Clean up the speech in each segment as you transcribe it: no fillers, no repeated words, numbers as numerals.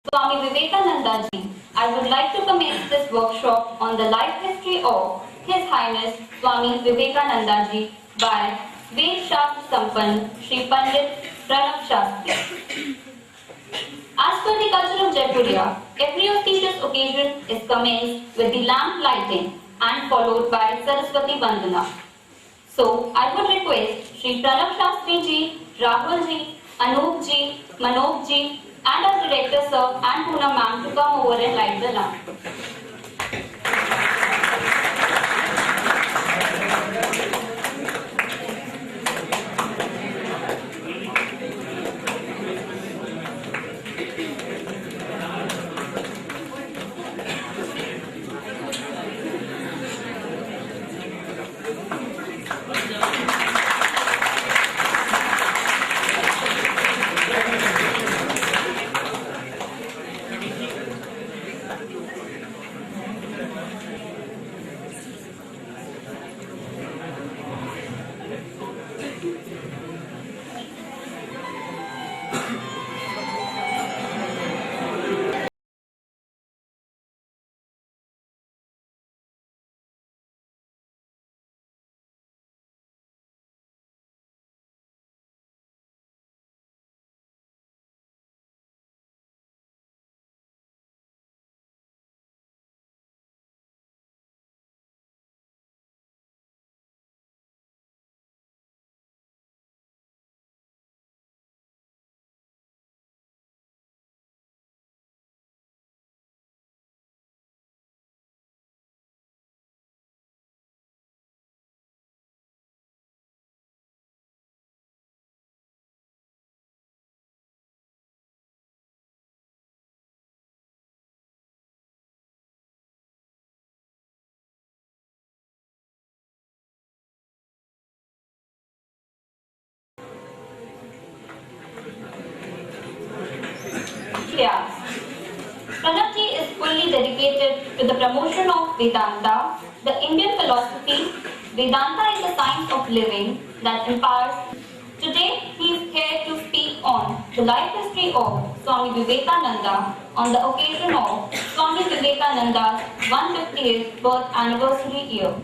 Swami Vivekananda ji, I would like to commence this workshop on the life history of His Highness Swami Vivekananda ji by Ved Shastra Sampann Shri Pandit Pranab Shastri. As per the culture of Jaipuria, every auspicious occasion is commenced with the lamp lighting and followed by Saraswati Vandana. So, I would request Shri Pranab Shastri ji, Rahul ji, Anup ji, Manoj ji, and our director sir and Poonam ma'am to come over and light the lamp. Yeah. Pranabji is fully dedicated to the promotion of Vedanta, the Indian philosophy. Vedanta is the science of living that empowers. Today, he is here to speak on the life history of Swami Vivekananda on the occasion of Swami Vivekananda's 150th birth anniversary year.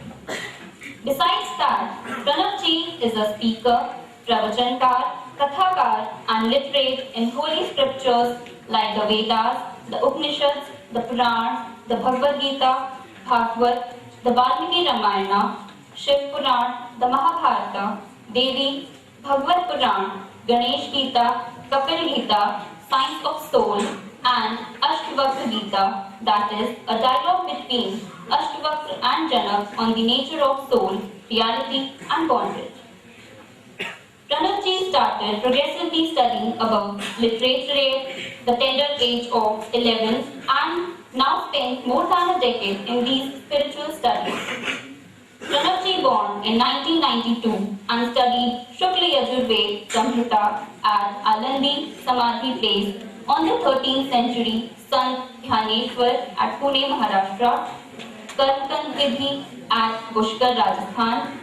Besides that, Pranabji is a speaker, pravachanankar, kathakar and literate in holy scriptures like the Vedas, the Upanishads, the Purans, the Bhagavad Gita, Bhagavad, the Valmiki Ramayana, Shiv Puran, the Mahabharata, Devi, Bhagavad Puran, Ganesh Gita, Kapil Gita, Science of Soul, and Ashtavakra Gita, that is, a dialogue between Ashtavakra and Janak on the nature of soul, reality, and bondage. Pranabji started progressively studying about literature at the tender age of 11 and now spent more than a decade in these spiritual studies. Pranabji born in 1992 and studied Shukla Yajurved Samhita at Alandi Samadhi Place on the 13th century Sant Dhyaneshwar at Pune, Maharashtra, Karkan Vidhi at Pushkar, Rajasthan,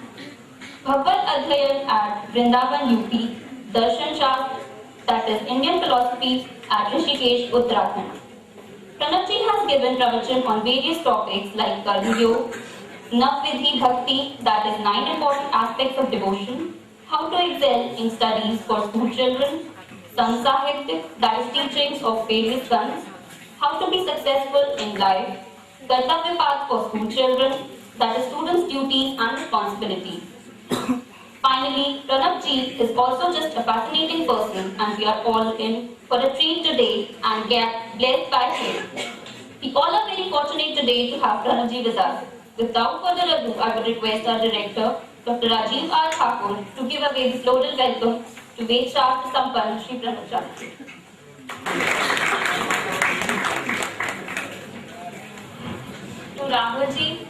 Bhagavad Adhyayan at Vrindavan, UP, Darshan Shastra, that is Indian philosophy, at Rishikesh, Uttarakhand. Pranabji has given pravachan on various topics like Karma Yoga, Navvidhi Bhakti, that is 9 important aspects of devotion, how to excel in studies for school children, Sant Sahitya, that is teachings of various sons, how to be successful in life, Kartavya Path for school children, that is students' duties and responsibilities. Finally, Pranabji is also just a fascinating person and we are all in for a treat today and get blessed by him. We all are very fortunate today to have Pranabji with us. Without further ado, I would request our director, Dr. Rajiv R. Thakur, to give away this floral welcome to Ved Shastra Sampann Shri Pranab Shastri. To Rahulji,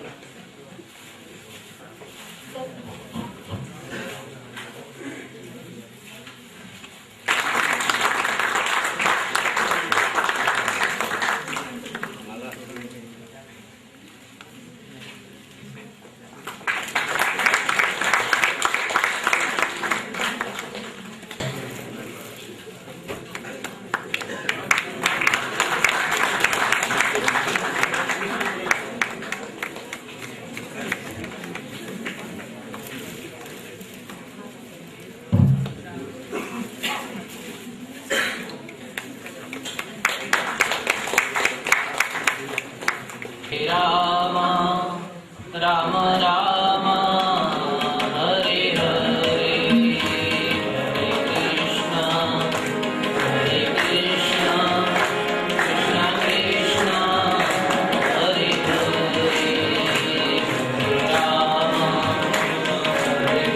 Ram Ram Ram Hare Hare Hare Krishna Krishna Krishna Hare Hare Hare Ram हरे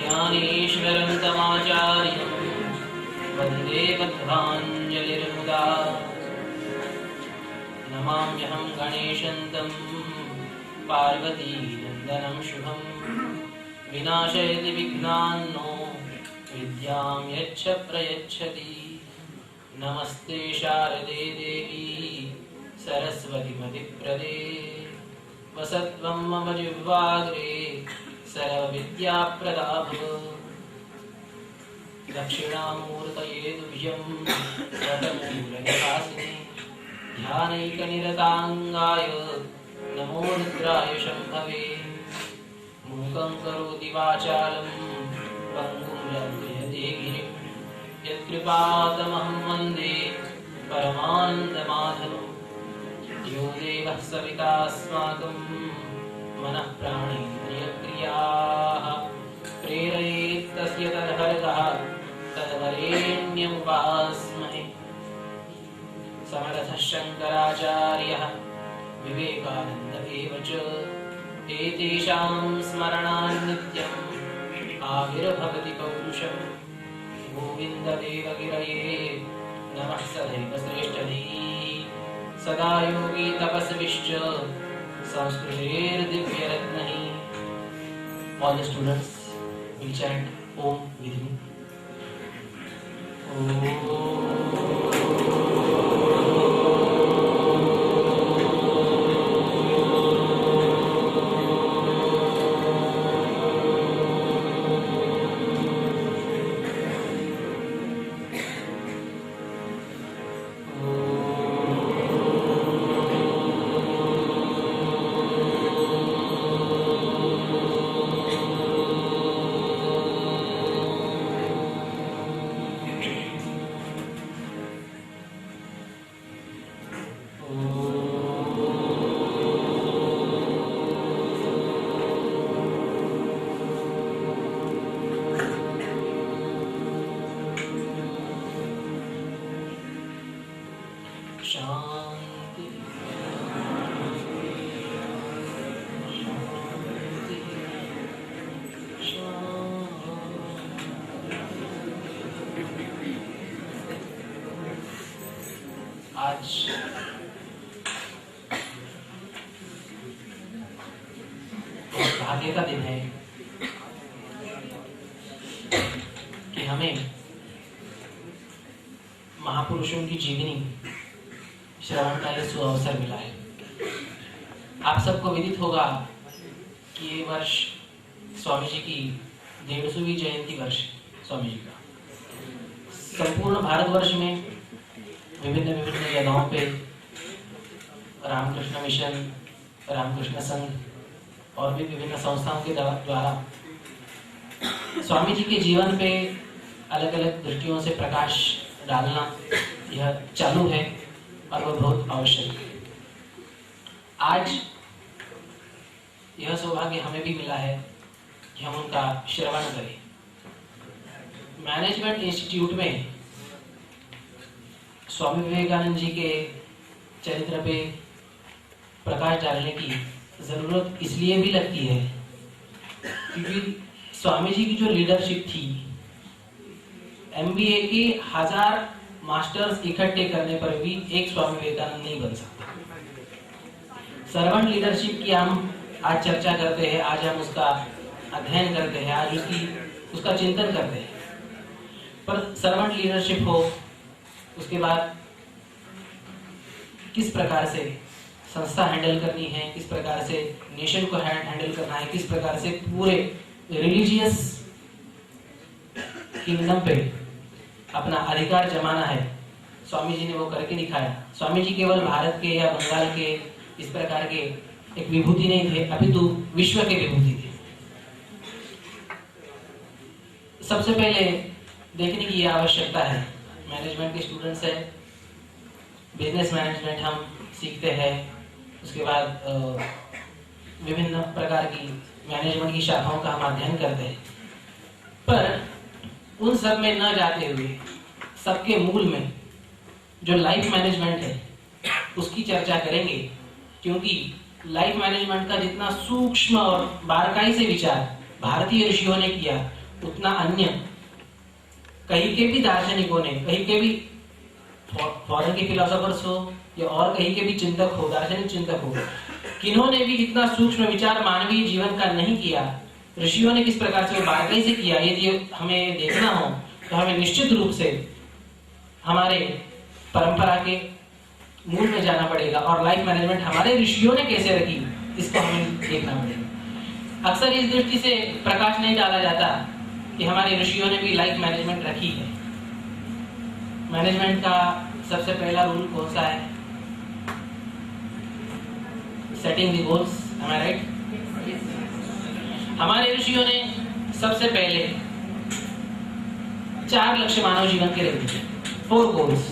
ज्ञानेश्वरं तमाचार्यं वन्दे बद्धाञ्जलिर्मुदा नमाम्यहं गणेशं पार्वतीनन्दनं शुभं विनाशयति विघ्नान्नो विद्यां यच्छ प्रयच्छति नमस्ते शारदे देवी सरस्वती मतिप्रदे वसत्वं मम जिह्वाग्रे सर्वविद्याप्रदा भव दक्षिणामूर्तये तुभ्यं वटमूलनिवासिने ध्यानैकनिरताङ्गाय नमो रुद्राय शम्भवे मूकं करोति वाचालं पङ्गुं लङ्घयते गिरिं यत्कृपातमहं वन्दे परमानन्दमाधवम् यो देवः सवितास्माकं मनः प्राणेन्द्रियक्रियाः प्रेरयेत् तस्य तदहरतः तद्वरेण्यमुपास्महे समर्थः शङ्कराचार्यः विवेकानन्द एव च एतेषां स्मरणान्नित्यम् आविर्भवति पौरुषं गोविन्ददेवगिरये नमः सदैव श्रेष्ठधीः सदा योगी तपस्विश्च संस्कृतेर्दिव्यरत्नैः. All the students will chant Om with me. Om. शांति आज भाग्य का दिन है कि हमें महापुरुषों की जीवनी श्रवण का यह सुअवसर मिला है। आप सबको विदित होगा कि ये वर्ष स्वामी जी की 150वीं जयंती वर्ष स्वामी जी का। संपूर्ण भारतवर्ष में विभिन्न विभिन्न जगहों पे रामकृष्ण मिशन, रामकृष्ण संघ और भी विभिन्न संस्थाओं के द्वारा स्वामी जी के जीवन पे अलग अलग दृष्टियों से प्रकाश डालना यह चालू है और वह बहुत आवश्यक है। आज यह सौभाग्य हमें भी मिला है कि हम उनका श्रवण करें। मैनेजमेंट इंस्टीट्यूट में स्वामी विवेकानंद जी के चरित्र पे प्रकाश डालने की जरूरत इसलिए भी लगती है क्योंकि स्वामी जी की जो लीडरशिप थी, MBA के 1000 मास्टर्स इकट्ठे करने पर भी एक स्वामी विवेकानंद नहीं बन सकता। सर्वेंट लीडरशिप की हम आज चर्चा करते हैं, आज हम उसका अध्ययन करते हैं, आज उसका चिंतन करते हैं, पर सर्वेंट लीडरशिप हो, उसके बाद किस प्रकार से संस्था हैंडल करनी है, किस प्रकार से नेशन को हैंडल करना है, किस प्रकार से पूरे रिलीजियस किंगडम पे अपना अधिकार जमाना है, स्वामी जी ने वो करके दिखाया। स्वामी जी केवल भारत के या बंगाल के इस प्रकार के एक विभूति नहीं थे, अपितु विश्व के विभूति थे। सबसे पहले देखने की यह आवश्यकता है, मैनेजमेंट के स्टूडेंट्स है, बिजनेस मैनेजमेंट हम सीखते हैं, उसके बाद विभिन्न प्रकार की मैनेजमेंट की शाखाओं का हम अध्ययन करते हैं, पर उन सब में न जाते हुए सबके मूल में जो लाइफ मैनेजमेंट है उसकी चर्चा करेंगे, क्योंकि लाइफ मैनेजमेंट का जितना सूक्ष्म और बारीकाई से विचार भारतीय ऋषियों ने किया, उतना अन्य कहीं के भी दार्शनिकों ने, कहीं के भी फॉरेन के फिलोसोफर्स हो या और कहीं के भी चिंतक हो, दार्शनिक चिंतक हो, किन्होंने भी इतना सूक्ष्म विचार मानवीय जीवन का नहीं किया। ऋषियों ने किस प्रकार से बारीकाई से किया, यदि हमें देखना हो तो हमें निश्चित रूप से हमारे परंपरा के मूल में जाना पड़ेगा और लाइफ मैनेजमेंट हमारे ऋषियों ने कैसे रखी इसको हमें देखना पड़ेगा। अक्सर इस दृष्टि से प्रकाश नहीं डाला जाता कि हमारे ऋषियों ने भी लाइफ मैनेजमेंट रखी है। मैनेजमेंट का सबसे पहला रूल कौन सा है? Setting the goals, am I right? हमारे ऋषियों ने सबसे पहले 4 लक्ष्य मानव जीवन के रखे, 4 गोल्स।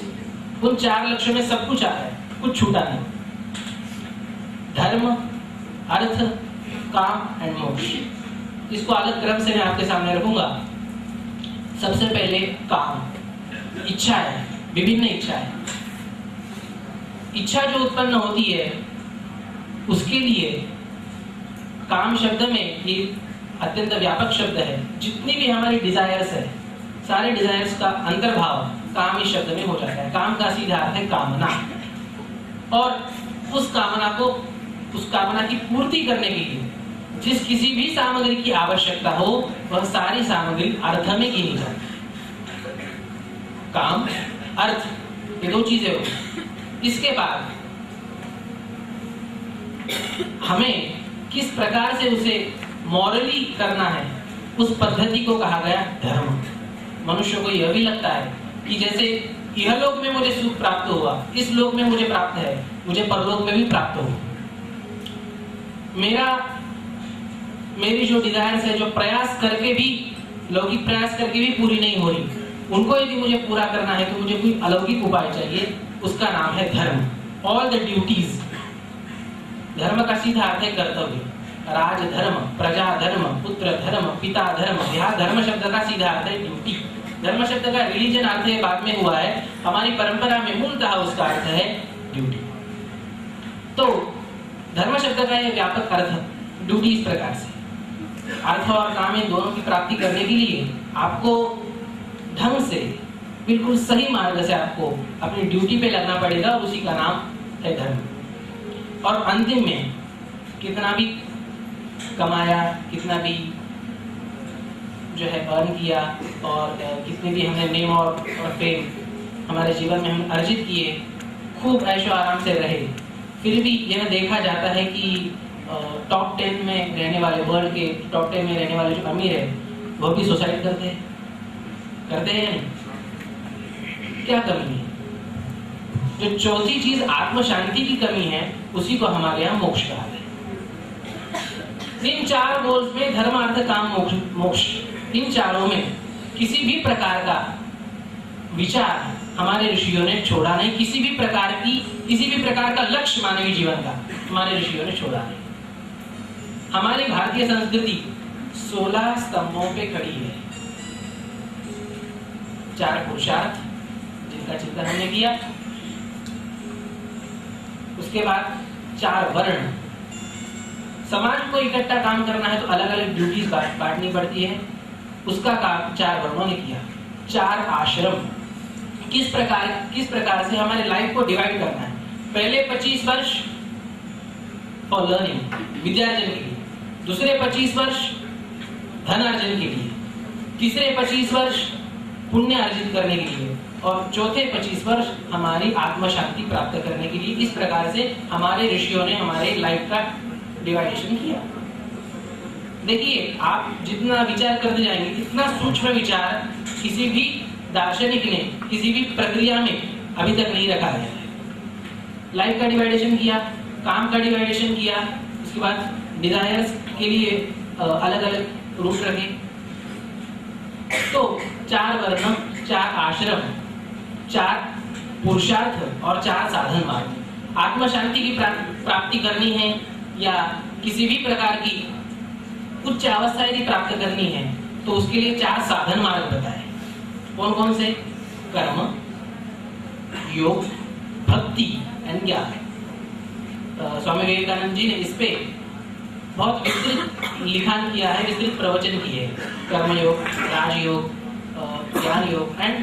उन 4 लक्ष्यों में सब कुछ आता है, कुछ छूटा नहीं। धर्म, अर्थ, काम एंड मोक्ष। इसको अलग क्रम से मैं आपके सामने रखूंगा। सबसे पहले काम, इच्छा है, विभिन्न इच्छा है। इच्छा जो उत्पन्न होती है उसके लिए काम शब्द में ये अत्यंत व्यापक शब्द है। जितनी भी हमारी डिजायर्स है, सारे डिजायर्स का अंतर्भाव काम इस शब्द में हो जाता है। काम का सीधा अर्थ है कामना, और उस कामना की पूर्ति करने के लिए जिस किसी भी सामग्री की आवश्यकता हो वह सारी सामग्री अर्थ में गिनी जाती है। काम, अर्थ, ये 2 चीजें हो। इसके बाद हमें किस प्रकार से उसे मॉरली करना है, उस पद्धति को कहा गया धर्म। मनुष्य को यह भी लगता है कि जैसे यह लोक में मुझे सुख प्राप्त हुआ, इस लोक में मुझे प्राप्त है, मुझे परलोक में भी प्राप्त हो। मेरी जो डिजायर्स है, जो प्रयास करके भी, लौकिक प्रयास करके भी पूरी नहीं हो रही, उनको यदि मुझे पूरा करना है तो मुझे कोई अलौकिक उपाय चाहिए, उसका नाम है धर्म। All the duties. धर्म का सीधा अर्थ है कर्तव्य। राज धर्म, प्रजा धर्म, पुत्र धर्म, पिता धर्म। यहाँ धर्म शब्द का सीधा अर्थ है ड्यूटी। धर्म शब्द का रिलीजन अर्थ है बाद में हुआ है, हमारी परंपरा में मूलतः उसका अर्थ है ड्यूटी। तो धर्म शब्द का यह व्यापक अर्थ ड्यूटी इस प्रकार से। अर्थ और काम इन दोनों की प्राप्ति करने के लिए आपको ढंग से, बिल्कुल सही मार्ग से आपको अपनी ड्यूटी पे लगना पड़ेगा, और उसी का नाम है धर्म। और अंतिम में कितना भी कमाया, कितना भी जो है अर्न किया, और कितने भी हमने नेम और फेम हमारे जीवन में हम अर्जित किए, खूब ऐशो आराम से रहे, फिर भी यह देखा जाता है कि टॉप 10 में रहने वाले, वर्ल्ड के टॉप 10 में रहने वाले जो अमीर है वो भी सुसाइड करते हैं या नहीं? क्या कमी है? जो चौथी चीज आत्म शांति की कमी है, उसी को हमारे यहाँ मोक्ष कहा है। इन 4 गोल्स में धर्म, अर्थ, काम, मोक्ष, इन चारों में किसी भी प्रकार का विचार हमारे ऋषियों ने छोड़ा नहीं, किसी भी प्रकार का लक्ष्य मानवीय जीवन का हमारे ऋषियों ने छोड़ा नहीं। हमारी भारतीय संस्कृति 16 स्तंभों पे खड़ी है। 4 पुरुषार्थ जिनका चिंतन हमने किया, उसके बाद 4 वर्ण, समाज को इकट्ठा काम करना है तो अलग अलग ड्यूटीज बांटनी पड़ती है, उसका काम 4 वर्णों ने किया। 4 आश्रम, किस प्रकार से हमारे लाइफ को डिवाइड करना है। पहले 25 वर्ष फॉर लर्निंग, विद्यार्जन के लिए, दूसरे 25 वर्ष धन अर्जन के लिए, तीसरे 25 वर्ष पुण्य अर्जित करने के लिए, और चौथे 25 वर्ष हमारी आत्म शांति प्राप्त करने के लिए। इस प्रकार से हमारे ऋषियों ने हमारे लाइफ का डिवाइडेशन किया। देखिए, आप जितना विचार करते जाएंगे, इतना सूक्ष्म विचार किसी भी दार्शनिक ने किसी भी प्रक्रिया में अभी तक नहीं रखा है। लाइफ का डिवाइडेशन किया, काम का डिवाइडेशन किया, उसके बाद डिजायर्स के लिए अलग अलग रूट रखे। तो 4 वर्ण, 4 आश्रम, 4 पुरुषार्थ और 4 साधन मार्ग। आत्म शांति की प्राप्ति करनी है या किसी भी प्रकार की उच्च अवस्था यदि प्राप्त करनी है तो उसके लिए 4 साधन मार्ग बताए। कौन कौन से? कर्म, योग, भक्ति एंड ज्ञान। स्वामी विवेकानंद जी ने इस पे बहुत विस्तृत लिखान किया है, विस्तृत प्रवचन किए हैं। कर्म योग, राजयोग, ज्ञान योग एंड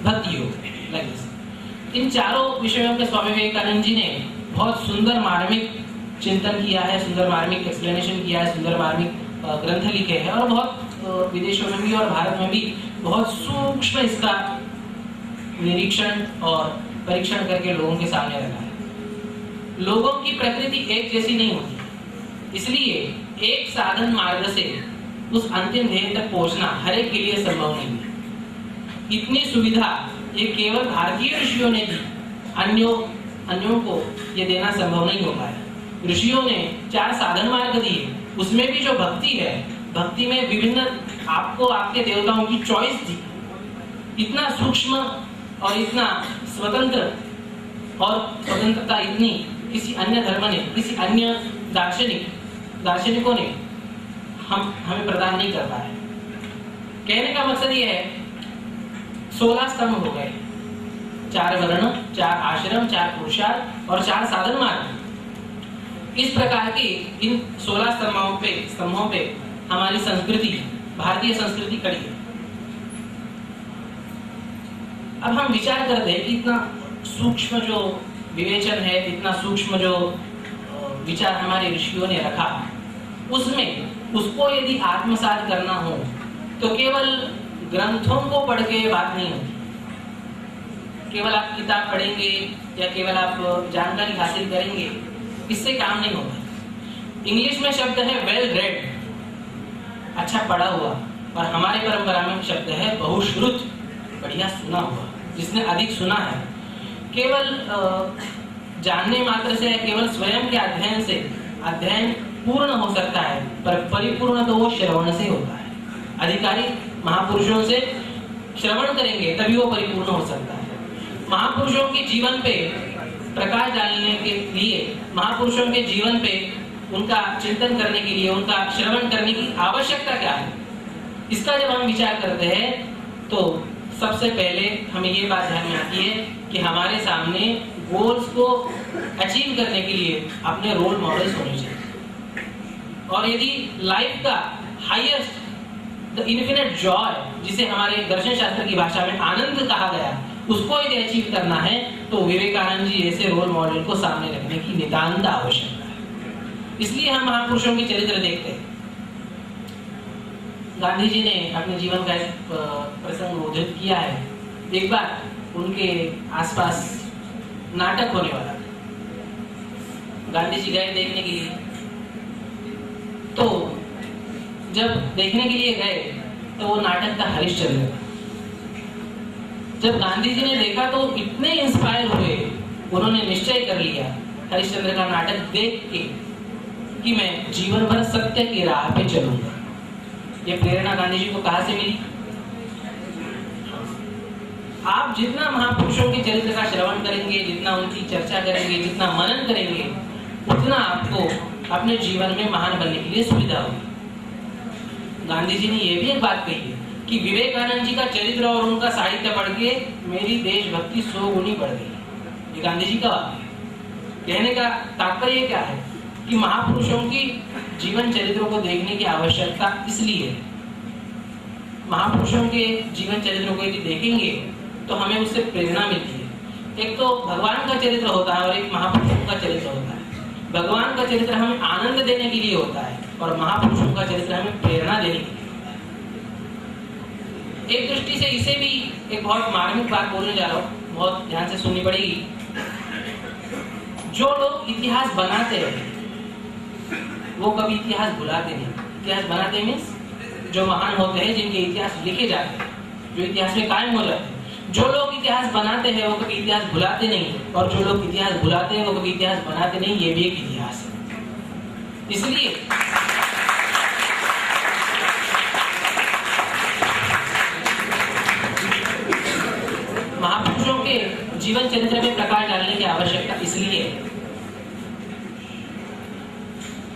भक्ति योग, लाइक दिस। इन चारों विषयों पे स्वामी विवेकानंद जी ने बहुत सुंदर मार्मिक चिंतन किया है, सुंदर मार्मिक एक्सप्लेनेशन किया है, सुंदर मार्मिक ग्रंथ लिखे हैं, और बहुत विदेशों में भी और भारत में भी बहुत सूक्ष्म इसका निरीक्षण और परीक्षण करके लोगों के सामने रखा है। लोगों की प्रकृति एक जैसी नहीं होती, इसलिए एक साधन मार्ग से उस अंतिम ध्येय तक पहुंचना हर एक के लिए संभव नहीं है। इतनी सुविधा ये केवल भारतीय ऋषियों ने दी, अन्यों को ये देना संभव नहीं हो पाया। ऋषियों ने 4 साधन मार्ग दिए, उसमें भी जो भक्ति है, भक्ति में विभिन्न आपको आपके देवताओं की चॉइस दी। इतना सूक्ष्म और इतना स्वतंत्र, और स्वतंत्रता इतनी किसी अन्य धर्म ने, किसी अन्य दार्शनिकों ने हमें प्रदान नहीं कर पाया। कहने का मकसद ये है, 16 स्तंभ हो गए, 4 वर्ण, 4 आश्रम, 4 पुरुषार्थ और 4 साधन मार्ग। इस प्रकार की इन 16 स्तंभों पे हमारी संस्कृति, भारतीय संस्कृति खड़ी है। अब हम विचार करते हैं कि इतना सूक्ष्म जो विवेचन है, इतना सूक्ष्म जो विचार हमारे ऋषियों ने रखा, उसमें उसको यदि आत्मसात करना हो तो केवल ग्रंथों को पढ़ के बात नहीं होती। केवल आप किताब पढ़ेंगे या केवल आप जानकारी हासिल करेंगे, इससे काम नहीं होता। इंग्लिश में शब्द है वेल रेड, अच्छा पढ़ा हुआ, और हमारे परंपरा में शब्द है बहुश्रुत, बढ़िया सुना हुआ, जिसने अधिक सुना है। केवल जानने मात्र से, केवल स्वयं के अध्ययन से अध्ययन पूर्ण हो सकता है, पर परिपूर्ण तो वो श्रवण से होता है। अधिकारी महापुरुषों से श्रवण करेंगे तभी वो परिपूर्ण हो सकता है। महापुरुषों के जीवन पे प्रकाश डालने के लिए, महापुरुषों के जीवन पे उनका चिंतन करने के लिए, उनका श्रवण करने की आवश्यकता क्या है, इसका जब हम विचार करते हैं तो सबसे पहले हमें ये बात ध्यान में आती है कि हमारे सामने गोल्स को अचीव करने के लिए अपने रोल मॉडल्स होने चाहिए। और यदि लाइफ का हाईएस्ट, द इन्फिनिट जॉय, जिसे हमारे दर्शन शास्त्र की भाषा में आनंद कहा गया, उसको यदि अचीव करना है तो विवेकानंद जी जैसे रोल मॉडल को सामने रखने की नितांत आवश्यकता है। इसलिए हम महापुरुषों के चरित्र देखते हैं। गांधी जी ने अपने जीवन का एक प्रसंग उद्धृत किया है। एक बार उनके आसपास नाटक होने वाला था। गांधी जी गए देखने के लिए, तो जब देखने के लिए गए तो वो नाटक था हरिश्चंद्र का। जब गांधी जी ने देखा तो इतने इंस्पायर हुए, उन्होंने निश्चय कर लिया हरिश्चंद्र का नाटक देख के कि मैं जीवन भर सत्य की राह पे चलूंगा। ये प्रेरणा गांधी जी को कहां से मिली? आप जितना महापुरुषों के चरित्र का श्रवण करेंगे, जितना उनकी चर्चा करेंगे, जितना मनन करेंगे, उतना आपको अपने जीवन में महान बनने के लिए सुविधा होगी। गांधी जी ने यह भी एक बात कही है कि विवेकानंद जी का चरित्र और उनका साहित्य पढ़ के मेरी देशभक्ति 100 गुनी बढ़ गई। ये गांधी जी का वाक्य है। कहने का तात्पर्य क्या है कि महापुरुषों की जीवन चरित्रों को देखने की आवश्यकता इसलिए है। महापुरुषों के जीवन चरित्रों को यदि देखेंगे तो हमें उससे प्रेरणा मिलती है। एक तो भगवान का चरित्र होता है और एक महापुरुषों का चरित्र होता है। भगवान का चरित्र हमें आनंद देने के लिए होता है और महापुरुषों का चरित्र हमें प्रेरणा देने के लिए होता है। एक दृष्टि से इसे भी एक बहुत मार्मिक बात बोलने जा रहा हूँ, बहुत ध्यान से सुननी पड़ेगी। जो लोग इतिहास बनाते हैं वो कभी इतिहास भुलाते नहीं। इतिहास बनाते मीन्स जो महान होते हैं, जिनके इतिहास लिखे जाते हैं, जो इतिहास में कायम हो जाते हैं। जो लोग इतिहास बनाते हैं वो कभी इतिहास भुलाते नहीं, और जो लोग इतिहास भुलाते हैं वो कभी इतिहास बनाते नहीं। ये भी एक इतिहास है। इसलिए महापुरुषों के जीवन चरित्र में प्रकाश डालने की आवश्यकता इसलिए है।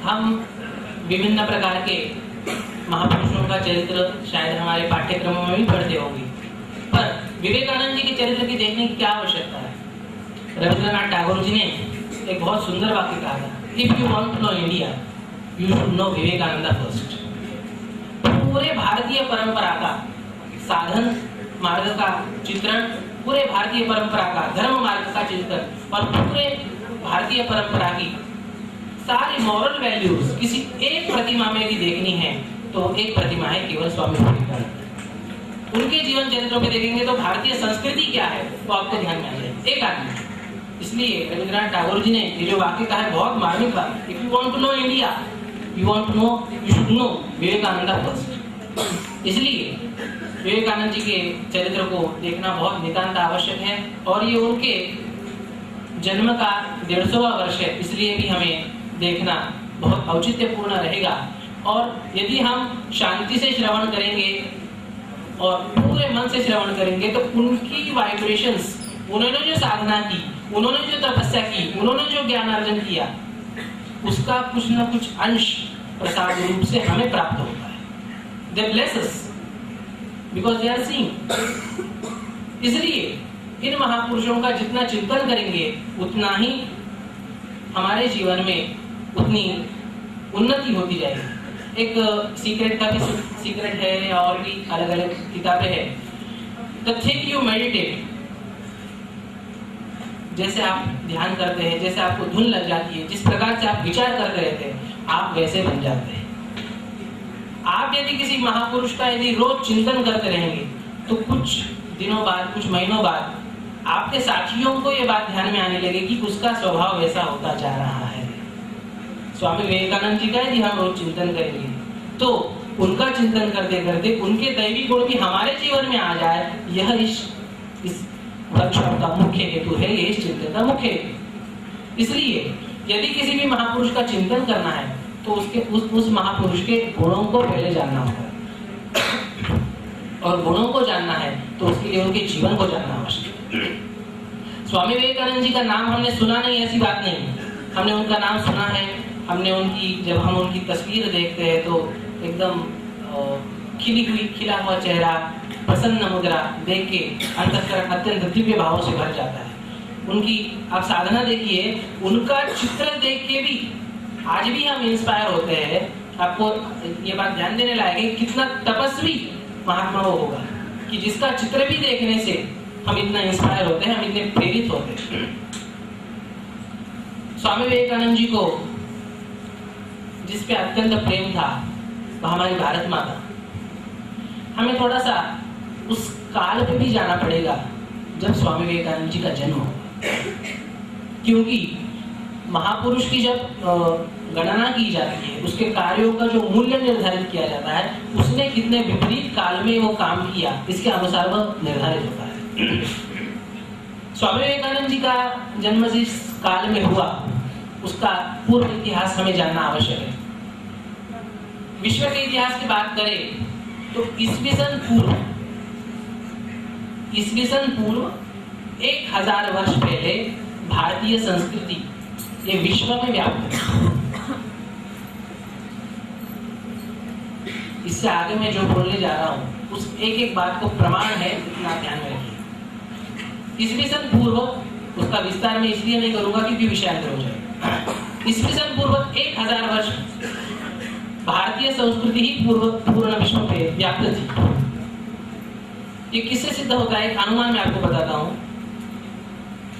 हम विभिन्न प्रकार के महापुरुषों का चरित्र शायद हमारे पाठ्यक्रमों में भी पढ़ते होंगे, पर विवेकानंद जी के चरित्र की देखने की क्या आवश्यकता है? रविंद्रनाथ टैगोर जी ने एक बहुत सुंदर वाक्य कहा था, if you want to know India you should know Vivekananda first. पूरे भारतीय परंपरा का साधन मार्ग का चित्रण, पूरे भारतीय परंपरा का धर्म मार्ग का चित्रण और पूरे भारतीय परंपरा की सारी मॉरल वैल्यूज किसी एक प्रतिमा में यदि देखनी है तो एक प्रतिमा है केवल स्वामी विवेकानंद। उनके जीवन चरित्रों में देखेंगे तो भारतीय संस्कृति क्या है वो आपको ध्यान में आ जाएगा। एक आदमी। इसलिए रविंद्रनाथ टैगोर जी ने ये जो वाक्य कहा है बहुत मार्मिक बात। If you want to know India you want to know you should know Vivekananda first. इसलिए विवेकानंद जी के चरित्र को देखना बहुत नितांत आवश्यक है और ये उनके जन्म का 150वां वर्ष है, इसलिए भी हमें देखना बहुत औचित्यपूर्ण रहेगा। और यदि हम शांति से श्रवण करेंगे और पूरे मन से श्रवण करेंगे तो उनकी वाइब्रेशंस, उन्होंने जो साधना की, उन्होंने जो तपस्या की, उन्होंने जो ज्ञान अर्जन किया, उसका कुछ न कुछ अंश प्रसाद रूप से हमें प्राप्त होता है। They bless us because they are seeing। इसलिए इन महापुरुषों का जितना चिंतन करेंगे उतना ही हमारे जीवन में उतनी उन्नति होती जाएगी। एक सीक्रेट का भी सीक्रेट है और भी अलग अलग किताबें हैं। The thing you meditate, जैसे आप ध्यान करते हैं, जैसे आपको धुन लग जाती है, जिस प्रकार से आप विचार करते रहते हैं आप वैसे बन जाते हैं। आप यदि किसी महापुरुष का यदि रोज चिंतन करते रहेंगे तो कुछ दिनों बाद, कुछ महीनों बाद आपके साथियों को ये बात ध्यान में आने लगेगी कि उसका स्वभाव वैसा होता जा रहा है। स्वामी विवेकानंद जी का यदि हम रोज चिंतन करेंगे तो उनका चिंतन करते करते उनके दैवी गुण भी हमारे जीवन में आ जाए, यह इस वर्कशॉप का मुख्य हेतु है, ये इस चिंतन का मुख्य हेतु। इसलिए यदि किसी भी महापुरुष का चिंतन करना है तो उसके उस महापुरुष के गुणों को पहले जानना होगा, और गुणों को जानना है तो उसके लिए उनके जीवन को जानना आवश्यक है। स्वामी विवेकानंद जी का नाम हमने सुना नहीं, ऐसी बात नहीं, हमने उनका नाम सुना है। हमने उनकी, जब हम उनकी तस्वीर देखते हैं तो एकदम खिला हुआ चेहरा, प्रसन्न मुद्रा देख के अंतःकरण अत्यंत दिव्य भावों से भर जाता है। उनकी आप साधना देखिए, उनका चित्र देख के भी आज भी हम इंस्पायर होते हैं। आपको ये बात ध्यान देने लायक है कितना तपस्वी महात्मा वो होगा कि जिसका चित्र भी देखने से हम इतना इंस्पायर होते हैं, हम इतने प्रेरित होते हैं। स्वामी विवेकानंद जी को जिस पे अत्यंत प्रेम था वह हमारी भारत माता। हमें थोड़ा सा उस काल पे भी जाना पड़ेगा जब स्वामी विवेकानंद जी का जन्म हुआ, क्योंकि महापुरुष की जब गणना की जाती है, उसके कार्यों का जो मूल्य निर्धारित किया जाता है, उसने कितने विपरीत काल में वो काम किया इसके अनुसार वह निर्धारित होता है। स्वामी विवेकानंद जी का जन्म जिस काल में हुआ उसका पूर्व इतिहास हमें जानना आवश्यक है। विश्व के इतिहास की बात करें तो ईस्वी सन पूर्व ईस्वी सन पूर्व 1000 वर्ष पहले भारतीय संस्कृति ये विश्व में व्याप्त है। इससे आगे मैं जो बोलने जा रहा हूं उस एक एक बात को प्रमाण है, इतना ध्यान में रखिए। ईस्वी सन पूर्व, उसका विस्तार मैं इसलिए नहीं करूंगा क्योंकि विषयांतर हो जाएगा। ईस्वी सन पूर्व 1000 वर्ष भारतीय संस्कृति ही पूर्ण विश्व पे व्याप्त थी। ये किससे सिद्ध होता है? एक अनुमान मैं आपको बताता हूं।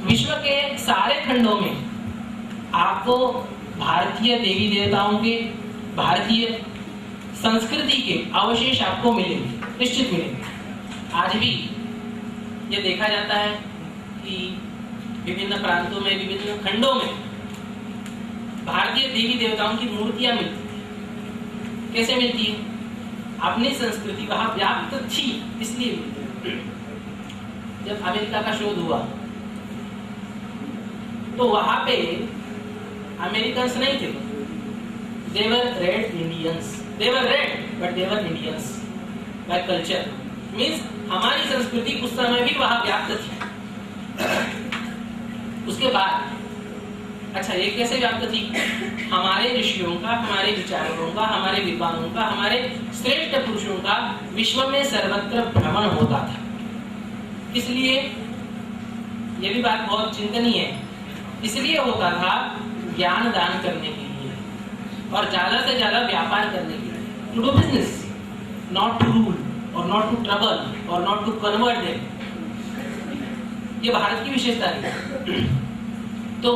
विश्व के सारे खंडों में आपको भारतीय देवी देवताओं के, भारतीय संस्कृति के अवशेष आपको मिलेंगे, निश्चित मिलेंगे। आज भी ये देखा जाता है कि विभिन्न प्रांतों में, विभिन्न खंडों में भारतीय देवी देवताओं की मूर्तियां मिलती हैं। कैसे मिलती है? अपनी संस्कृति वहां व्याप्त थी इसलिए मिलती है। जब अमेरिका का शोध हुआ तो वहां पे अमेरिकन्स नहीं थे, they were red Indians, they were red but they were Indians by culture, means हमारी संस्कृति उस समय भी वहां व्याप्त थी। उसके बाद अच्छा ये कैसे व्याप्त थी? हमारे ऋषियों का, हमारे विचारकों का, हमारे विद्वानों का, हमारे श्रेष्ठ पुरुषों का विश्व में सर्वत्र भ्रमण होता था। इसलिए ये भी बात बहुत चिंतनीय है, इसलिए होता था ज्ञान दान करने के लिए और ज्यादा से ज्यादा व्यापार करने के लिए, to do business, not to rule और नॉट टू ट्रबल और नॉट टू कन्वर्ट देम। ये भारत की विशेषता है। तो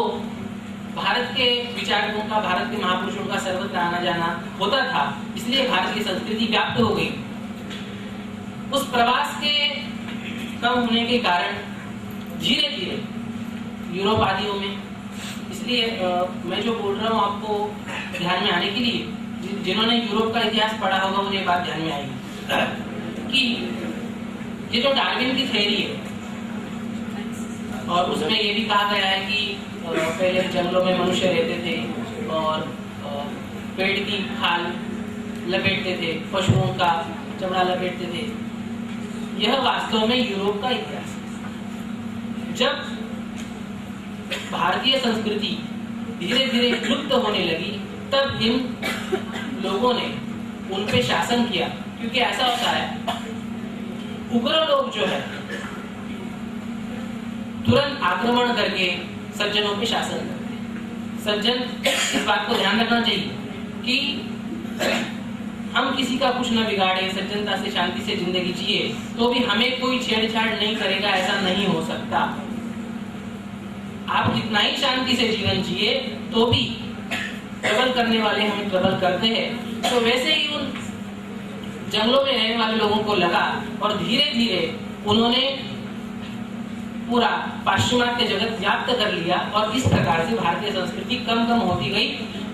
भारत के विचारकों का, भारत के महापुरुषों का सर्वत्र आना जाना होता था, इसलिए भारत की संस्कृति व्याप्त हो गई। उस प्रवास के कम होने के कारण धीरे धीरे यूरोप आदियों में, इसलिए मैं जो बोल रहा हूँ आपको ध्यान में आने के लिए, जिन्होंने यूरोप का इतिहास पढ़ा होगा उन्हें बात ध्यान में आएगी कि ये जो डार्विन की थ्योरी है और उसमें ये भी कहा गया है कि पहले जंगलों में मनुष्य रहते थे और पेड़ की खाल लपेटते थे, पशुओं का चमड़ा लपेटते थे। यह वास्तव में यूरोप का इतिहास है। जब भारतीय संस्कृति धीरे धीरे लुप्त होने लगी तब इन लोगों ने उन पे शासन किया, क्योंकि ऐसा होता है उग्र लोग जो है तुरंत आक्रमण करके सज्जनों पे शासन करते हैं। सज्जन, इस बात को ध्यान रखना चाहिए कि हम किसी का कुछ न बिगाड़े, सज्जनता से शांति से जिंदगी जिए, तो भी हमें कोई छेड़छाड़ नहीं करेगा, ऐसा नहीं हो सकता। आप कितना ही शांति से जीवन जिए तो भी ट्रबल करने वाले हमें ट्रबल करते हैं। तो वैसे ही उन जंगलों में रहने वाले लोगों को लगा और धीरे धीरे उन्होंने पूरा पाश्चिमात्य जगत व्याप्त कर लिया और इस प्रकार से भारतीय संस्कृति कम कम होती गई।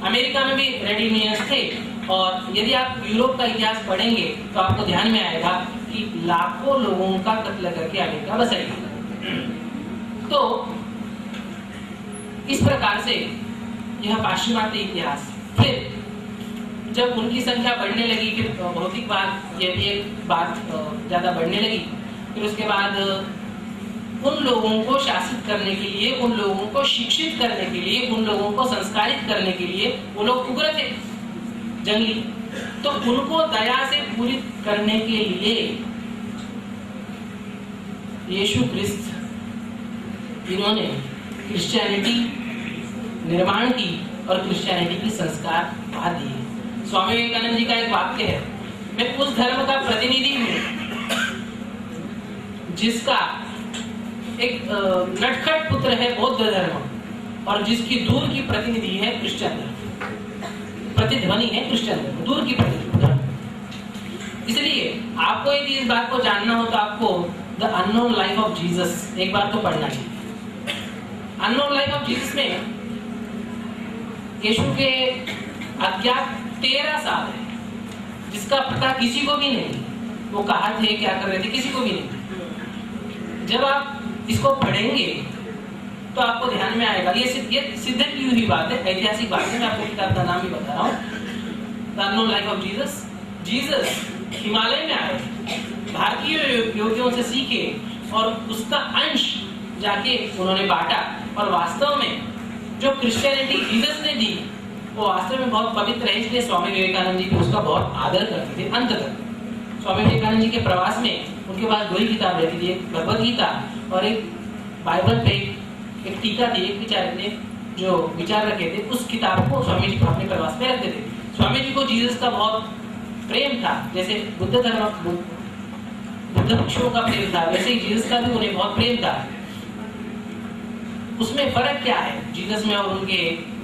अमेरिका में भी रेड इंडियंस थे और यदि आप यूरोप का इतिहास पढ़ेंगे तो आपको ध्यान में आएगा कि लाखों लोगों का कत्ल करके अमेरिका बसाई। तो इस प्रकार से यह पाश्चिमात्य इतिहास, फिर जब उनकी संख्या बढ़ने लगी, फिर भौतिकवाद ये भी एक बात ज्यादा बढ़ने लगी। फिर उसके बाद उन लोगों को शासित करने के लिए, उन लोगों को शिक्षित करने के लिए, उन लोगों को संस्कारित करने के लिए, वो लोग उग्र थे, जंगली, तो उनको दया से पूरित करने के लिए यीशु क्रिस्त इन्होंने क्रिश्चियनिटी निर्माण की और क्रिश्चियनिटी की संस्कार बहा दिए। स्वामी विवेकानंद जी का एक वाक्य है, मैं उस धर्म का प्रतिनिधि हूं जिसका एक नटखट पुत्र है बौद्ध धर्म और जिसकी दूर की प्रतिनिधि है क्रिश्चियन धर्म, प्रतिध्वनि है क्रिश्चियन धर्म, दूर की प्रतिनिधि। इसलिए आपको यदि इस बात को जानना हो तो आपको the unknown life of Jesus एक बार तो पढ़ना चाहिए। अननोन लाइफ ऑफ जीसस में यीशु के अज्ञात 13 साल है, जिसका पता किसी को भी नहीं, वो कहाँ थे, क्या कर रहे थे, किसी को भी नहीं। जब आप इसको पढ़ेंगे तो आपको ध्यान में आएगा, ये सिद्ध की हुई बात है, ऐतिहासिक बात है। मैं आपको किताब का नाम ही बता रहा हूँ, the unknown life of Jesus. Jesus Himalaya में आए, भारतीय योगियों से सीखे और उसका अंश जाके उन्होंने बांटा। और वास्तव में जो क्रिश्चियनिटी जीसस ने दी वो वास्तव में बहुत पवित्र है, इसलिए स्वामी विवेकानंद जी भी उसका बहुत आदर करते थे अंत तक। स्वामी विवेकानंद जी के प्रवास में उनके पास 2 ही किताब रहती थी, एक भगवद गीता और एक बाइबल पे एक टीका थी। एक विचारक ने जो विचार रखे थे उस किताब को स्वामी जी अपने प्रवास में रखते थे। स्वामी जी को जीसस का बहुत प्रेम था, जैसे बुद्ध भिक्षुओं का प्रेम था, वैसे ही जीसस का भी उन्हें बहुत प्रेम था। उसमें फर्क क्या है जीसस में और उनके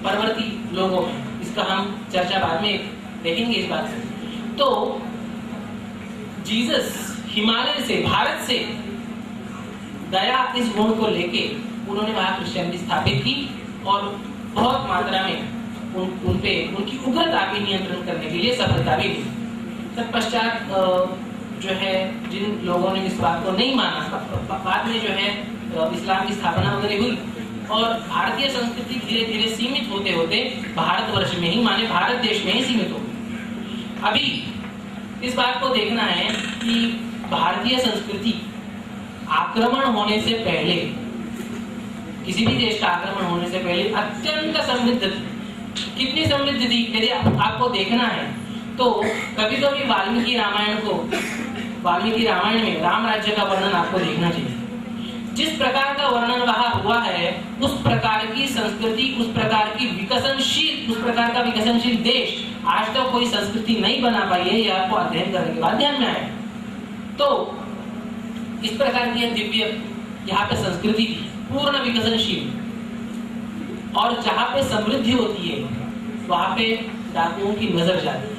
परवर्ती लोगों में, इसका हम चर्चा बाद में देखेंगे इस बात से। तो जीसस हिमालय से, भारत से दया इस गुण को लेके उन्होंने वहां क्रिश्चियनिटी स्थापित की और बहुत मात्रा में उन पे उनकी उग्रता भी नियंत्रण करने के लिए सफलता भी मिली। तत्पश्चात जो है जिन लोगों ने इस बात को नहीं माना, बाद में जो है इस्लाम की स्थापना वगैरह हुई और भारतीय संस्कृति धीरे धीरे सीमित होते होते भारतवर्ष में ही, माने भारत देश में ही सीमित हो गई। अभी इस बात को देखना है कि भारतीय संस्कृति आक्रमण होने से पहले, किसी भी देश का आक्रमण होने से पहले अत्यंत समृद्ध थी। कितनी समृद्ध थी यदि आपको देखना है तो कभी कभी वाल्मीकि रामायण में राम राज्य का वर्णन आपको देखना चाहिए। जिस प्रकार का वर्णन वहां हुआ है उस प्रकार की संस्कृति, उस प्रकार का विकसनशील देश आज तक कोई संस्कृति नहीं बना पाई है। यह आपको अध्ययन करने के बाद ध्यान में आए। तो इस प्रकार की दिव्य यहाँ पे संस्कृति थी, पूर्ण विकसनशील, और जहाँ पे समृद्धि होती है वहां पे डाकुओं की नजर जाती है।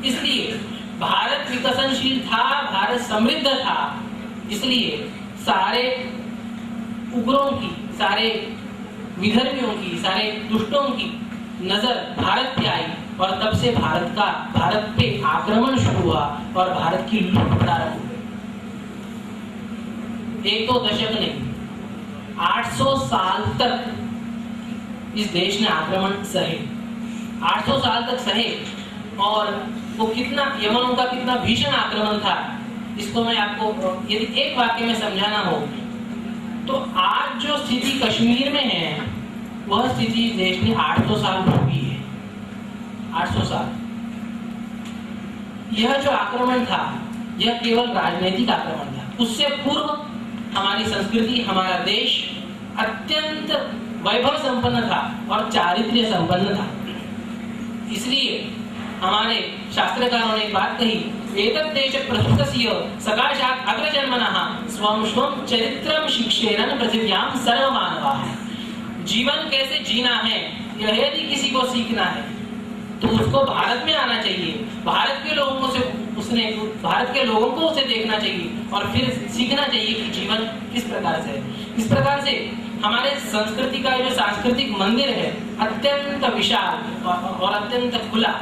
इसलिए भारत विकसनशील था, भारत समृद्ध था, इसलिए सारे उग्रों की, सारे विधर्मियों की, सारे दुष्टों की नजर भारत पे आई और तब से भारत पे आक्रमण शुरू हुआ और भारत की लूट प्रारंभ हुई। 1-2 दशक नहीं, 800 साल तक इस देश ने आक्रमण सहे, 800 साल तक सहे। और वो कितना यमनों का कितना भीषण आक्रमण था, इसको मैं आपको यदि एक वाक्य में समझाना हो तो आज जो स्थिति कश्मीर में है वह स्थिति देश ने 800 साल भोगी है। 800 साल। यह जो आक्रमण था यह केवल राजनीतिक आक्रमण था। उससे पूर्व हमारी संस्कृति, हमारा देश अत्यंत वैभव संपन्न था और चारित्र्य संपन्न था। इसलिए हमारे शास्त्रकारों ने एक बात कही, एतत् देश प्रस्तुतस्य सकाशात् अग्रजन्मनः स्वं स्वं चरित्रं शिक्षेरन् पृथिव्यां सर्वमानवाः। जीवन कैसे जीना है यह यदि किसी को सीखना है तो उसको भारत में आना चाहिए, भारत के लोगों को उसे देखना चाहिए और फिर सीखना चाहिए कि जीवन किस प्रकार से है। इस प्रकार से हमारे संस्कृति का जो सांस्कृतिक मंदिर है अत्यंत विशाल और अत्यंत खुला,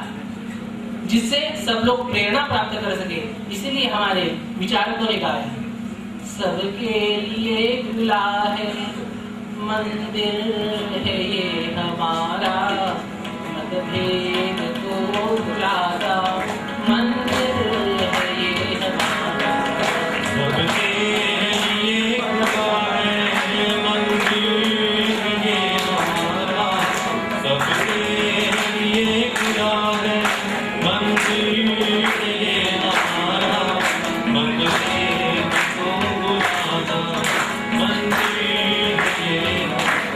जिससे सब लोग प्रेरणा प्राप्त कर सके। इसीलिए हमारे विचारकों ने कहा है, सबके लिए खुला है मंदिर है ये हमारा, मतभेद को भुलाता मंदिर है ये हमारा। सबके लिए खुला है मंदिर है ये हमारा, सबके लिए खुला है मंदिर ये हमारा, मतभेद को भुलाता मंदिर ये हमारा।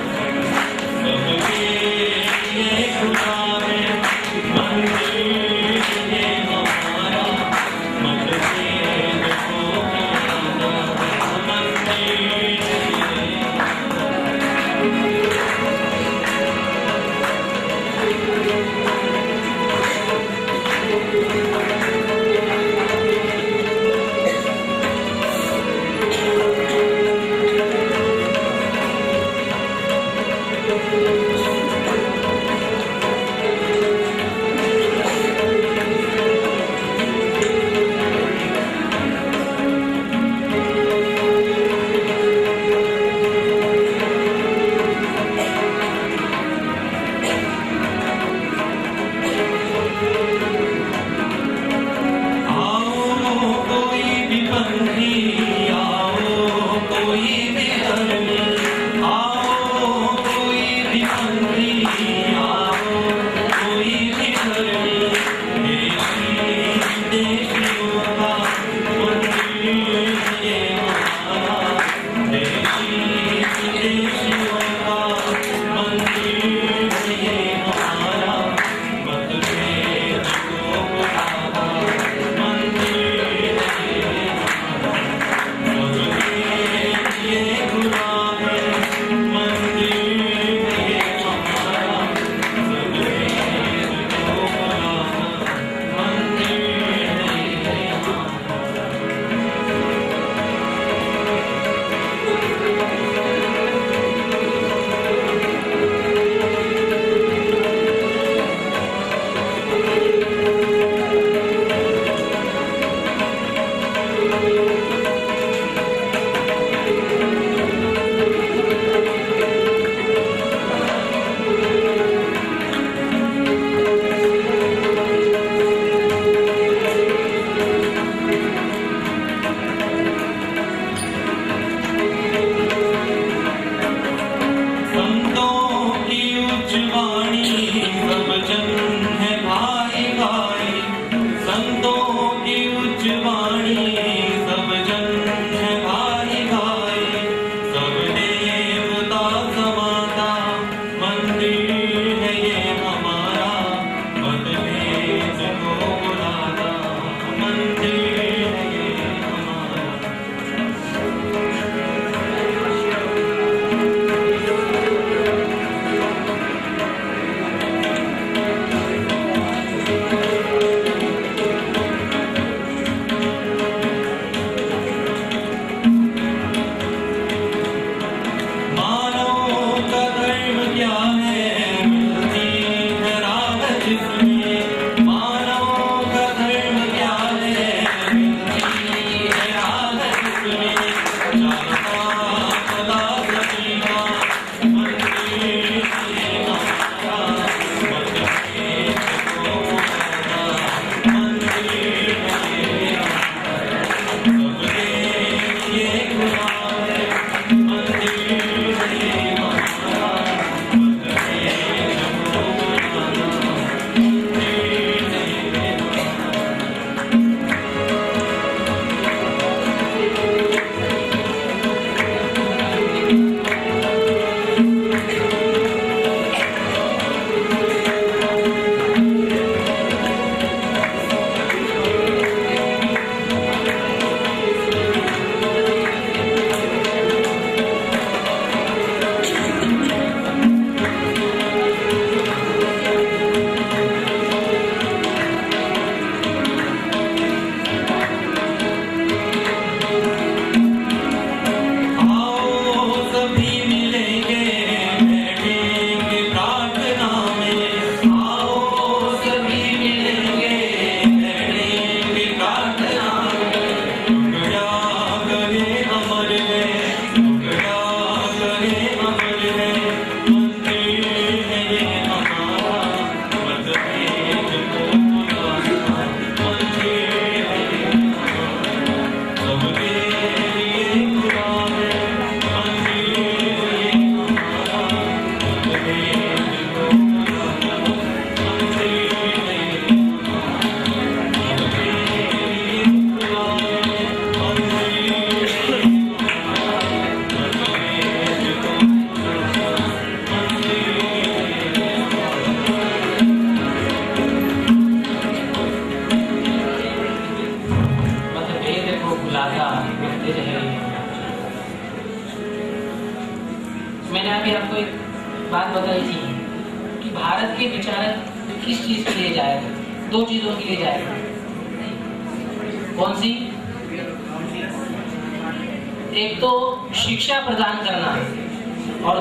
सबके लिए खुला है मैंने अभी आपको एक बात बताई थी कि भारत के विचारक किस चीज के लिए जाएगा, दो चीजों के लिए जाएगा। कौन सी? एक तो शिक्षा प्रदान करना और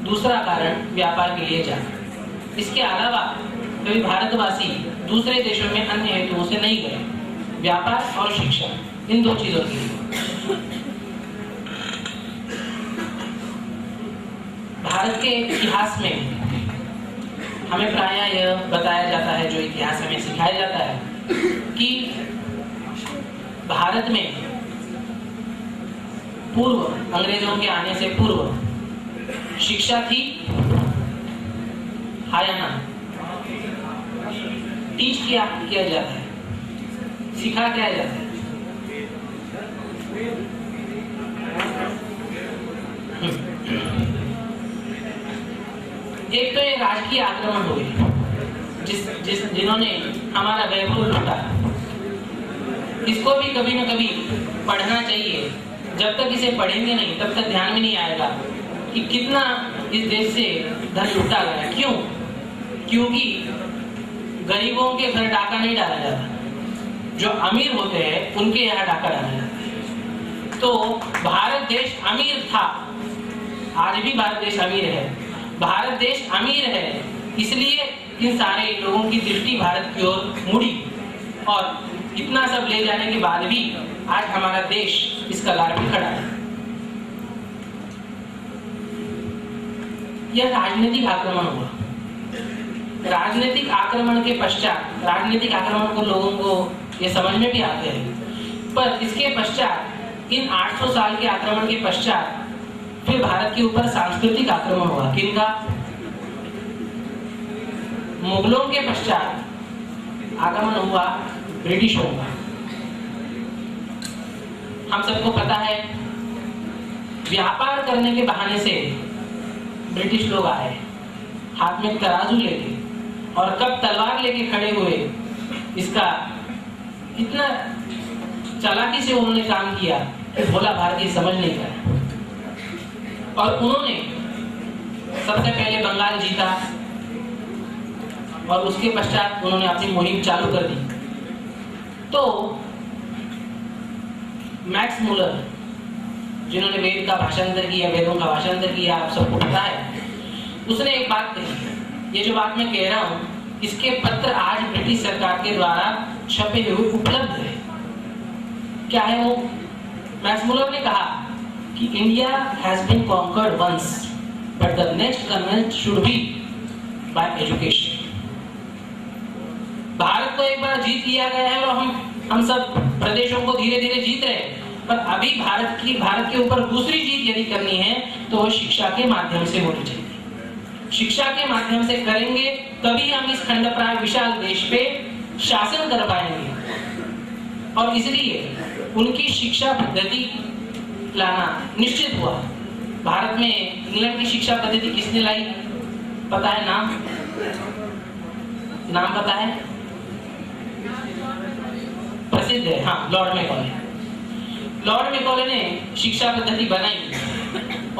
दूसरा कारण व्यापार के लिए जाना। इसके अलावा कभी भारतवासी दूसरे देशों में अन्य हेतुओं से नहीं गए। व्यापार और शिक्षा, इन दो चीजों के लिए। भारत के इतिहास में हमें प्रायः यह बताया जाता है, जो इतिहास हमें सिखाया जाता है, कि भारत में पूर्व, अंग्रेजों के आने से पूर्व शिक्षा थी या ना? टीच किया जाता है, सिखा क्या जाता है। एक तो ये राजकीय आक्रमण हुए, जिन्होंने हमारा वैभव लूटा। इसको भी कभी न कभी पढ़ना चाहिए। जब तक इसे पढ़ेंगे नहीं तब तक ध्यान में नहीं आएगा कि कितना इस देश से धन लूटा गया। क्यों? क्योंकि गरीबों के घर डाका नहीं डाला जाता, जो अमीर होते हैं उनके यहाँ डाका डाला जाता है। तो भारत देश अमीर था, आज भी भारत देश अमीर है। भारत देश अमीर है इसलिए इन सारे लोगों की दृष्टि भारत की ओर मुड़ी, और इतना सब ले जाने के बाद भी आज हमारा देश इस कगार पर खड़ा है। यह राजनीतिक आक्रमण हुआ। राजनीतिक आक्रमण के पश्चात, राजनीतिक आक्रमण को लोगों को ये समझ में भी आते हैं, पर इसके पश्चात, इन 800 साल के आक्रमण के पश्चात फिर भारत के ऊपर सांस्कृतिक आक्रमण हुआ। किनका? मुगलों के पश्चात आक्रमण हुआ ब्रिटिशों का। हम सबको पता है, व्यापार करने के बहाने से ब्रिटिश लोग आए, हाथ में तराजू लेके, और कब तलवार लेके खड़े हुए, इसका इतना चालाकी से उन्होंने काम किया कि भोला भारतीय समझ नहीं पाया। और उन्होंने सबसे पहले बंगाल जीता, और उसके पश्चात उन्होंने अपनी मुहिम चालू कर दी। तो मैक्स मुलर, जिन्होंने वेद का भाषांतर किया, वेदों का भाषांतर किया, आप सबको पता है, उसने एक बात कही। ये जो बात मैं कह रहा हूं, इसके पत्र आज ब्रिटिश सरकार के द्वारा छपे हुए उपलब्ध है। क्या है वो? मैक्स मुलर ने कहा कि India has been conquered once, but the next convent should be by education. Bharat को एक बार जीत लिया गया है, और हम सब प्रदेशों को धीरे धीरे जीत रहे हैं, पर अभी भारत के ऊपर दूसरी जीत यदि करनी है तो वो शिक्षा के माध्यम से होनी चाहिए। शिक्षा के माध्यम से करेंगे तभी हम इस खंडप्राय विशाल देश पे शासन कर पाएंगे। और इसलिए उनकी शिक्षा पद्धति लाना निश्चित हुआ। भारत में इंग्लैंड की शिक्षा पद्धति किसने लाई? पता है नाम? नाम पता है? प्रसिद्ध है, हाँ, लॉर्ड मैकॉले। लॉर्ड मैकॉले ने शिक्षा पद्धति बनाई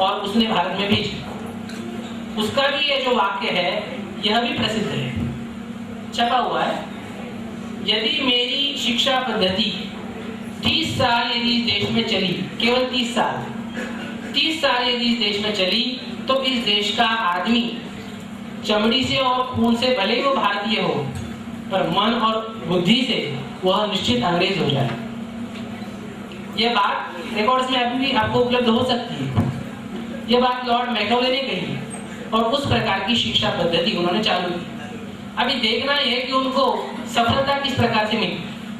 और उसने भारत में भेजी। उसका भी ये जो वाक्य है यह भी प्रसिद्ध है, छपा हुआ है। यदि मेरी शिक्षा पद्धति 30 साल यदि इस देश में चली, केवल 30 साल यदि इस देश में चली, तो इस देश का आदमी चमड़ी से और खून से भले ही वो भारतीय हो, पर मन और बुद्धि से वह निश्चित अंग्रेज हो जाए। यह बात रिकॉर्ड्स में अभी भी आपको उपलब्ध हो सकती है। यह बात लॉर्ड मैकॉले ने कही, और उस प्रकार की शिक्षा पद्धति उन्होंने चालू की। अभी देखना यह है कि उनको सफलता किस प्रकार से मिली।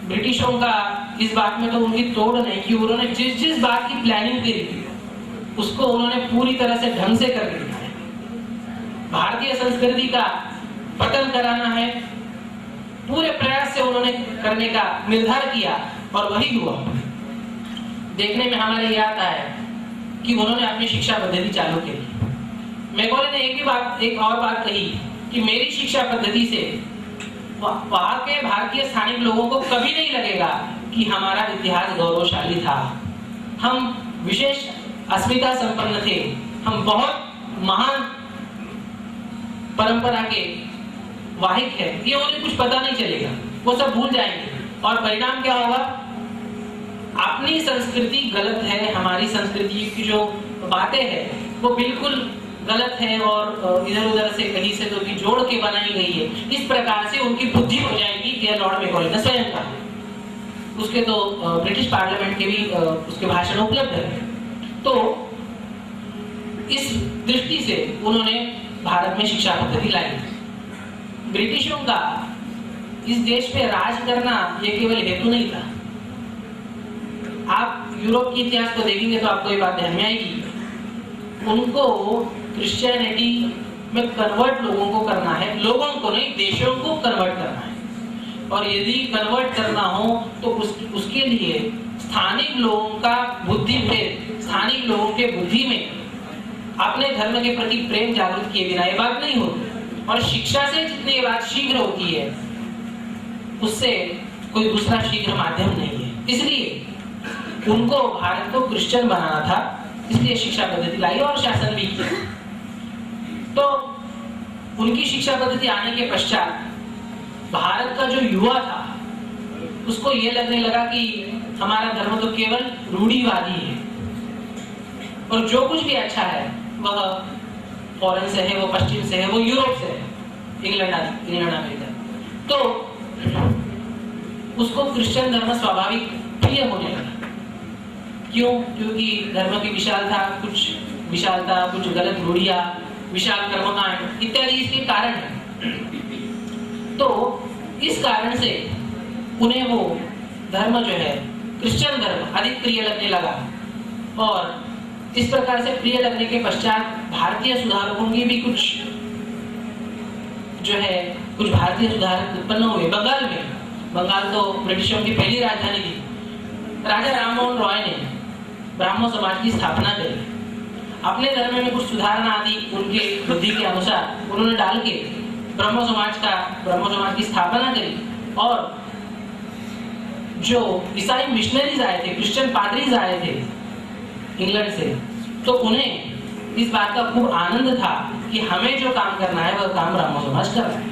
ब्रिटिशों का इस बात में तो उनकी तोड़ नहीं कि उन्होंने जिस बात की प्लानिंग करी उसको उन्होंने पूरी तरह से ढंग से कर दिया है। भारतीय संस्कृति का पतन कराना है, पूरे प्रयास से उन्होंने करने का निर्धार किया, और वही हुआ। देखने में हमारे ये आता है कि उन्होंने अपनी शिक्षा पद्धति चालू की। मैकॉले ने एक और बात कही कि मेरी शिक्षा पद्धति से वहां के भारतीय स्थानिक लोगों को कभी नहीं लगेगा कि हमारा इतिहास गौरवशाली था। हम विशेष अस्मिता संपन्न थे, हम बहुत महान परंपरा के वाहिक है, ये उन्हें कुछ पता नहीं चलेगा, वो सब भूल जाएंगे। और परिणाम क्या होगा? अपनी संस्कृति गलत है, हमारी संस्कृति की जो बातें हैं वो बिल्कुल गलत है और इधर उधर से कहीं से तो भी जोड़ के बनाई गई है, इस प्रकार से उनकी बुद्धि हो जाएगी कि लॉर्ड मैकॉले ने स्वयं कहा। उसके तो ब्रिटिश पार्लियामेंट के भी उसके भाषण उपलब्ध है। तो इस दृष्टि से उन्होंने भारत में शिक्षा पद्धति लाई। ब्रिटिशों का इस देश पे राज करना ये केवल हेतु नहीं था। आप यूरोप की इतिहास को देखेंगे तो आपको ये बात ध्यान में आएगी, उनको क्रिश्चियनिटी में कन्वर्ट लोगों को करना है, लोगों को नहीं, देशों को कन्वर्ट करना है। और यदि कन्वर्ट करना हो तो उसके लिए स्थानिक लोगों का बुद्धि भेद, स्थानिक लोगों के बुद्धि में अपने धर्म के प्रति प्रेम जागृत किए बिना ये बात नहीं होती। और शिक्षा से जितनी ये बात शीघ्र होती है उससे कोई दूसरा शीघ्र माध्यम नहीं है। इसलिए उनको भारत को क्रिश्चियन बनाना था, इसलिए शिक्षा पद्धति लाई और शासन भी किया। तो उनकी शिक्षा पद्धति आने के पश्चात भारत का जो युवा था उसको ये लगने लगा कि हमारा धर्म तो केवल रूढ़िवादी है और जो कुछ भी अच्छा है वह फॉरेन से है, वो पश्चिम से है, वो यूरोप से है, इंग्लैंड अमेरिका। तो उसको क्रिश्चियन धर्म स्वाभाविक प्रिय होने लगा। क्यों? क्योंकि धर्म की विशालता, कुछ गलत रूढ़ियां, विशाल कर्मकांड इत्यादि इसके कारण है। तो इस कारण से उन्हें वो धर्म जो है क्रिश्चियन धर्म अधिक प्रिय लगने लगा। और इस प्रकार से प्रिय लगने के पश्चात भारतीय सुधारकों की भी कुछ भारतीय सुधारक उत्पन्न हुए। बंगाल तो ब्रिटिशों की पहली राजधानी थी। राजा राममोहन रॉय ने ब्राह्मण समाज की स्थापना करी। अपने धर्म में कुछ सुधारना आदि उनके बुद्धि के अनुसार उन्होंने डाल के ब्रह्म समाज की स्थापना करी। और जो ईसाई मिशनरीज आए थे, क्रिश्चियन पादरीज आए थे इंग्लैंड से, तो उन्हें इस बात का खूब आनंद था कि हमें जो काम करना है वह काम ब्राह्मण समाज कर रहा है।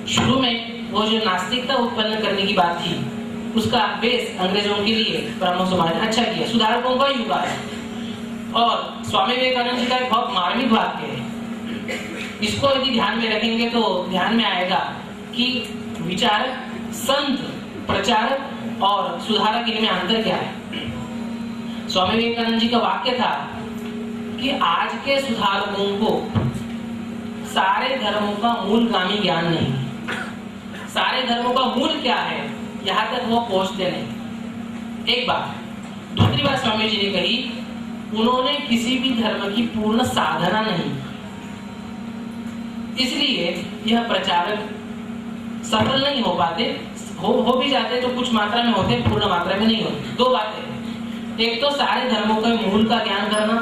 शुरू में वो जो नास्तिकता उत्पन्न करने की बात थी उसका बेस अंग्रेजों के लिए ब्राह्मण समाज ने अच्छा किया। सुधारकों का युग आया। और स्वामी विवेकानंद जी का एक बहुत मार्मिक वाक्य है, इसको यदि ध्यान में रखेंगे तो ध्यान में आएगा कि विचारक, संत, प्रचारक और सुधारक इनमें अंतर क्या है। स्वामी विवेकानंद जी का वाक्य था कि आज के सुधारकों को सारे धर्मों का मूलगामी ज्ञान नहीं। सारे धर्मों का मूल क्या है यहाँ तक वो पहुंचते नहीं। एक बात। दूसरी बात स्वामी जी ने कही, उन्होंने किसी भी धर्म की पूर्ण साधना नहीं, इसलिए यह प्रचारक सफल नहीं हो पाते। हो भी जाते तो कुछ मात्रा में होते, पूर्ण मात्रा में नहीं होते। दो बातें, एक तो सारे धर्मों के मूल का ज्ञान करना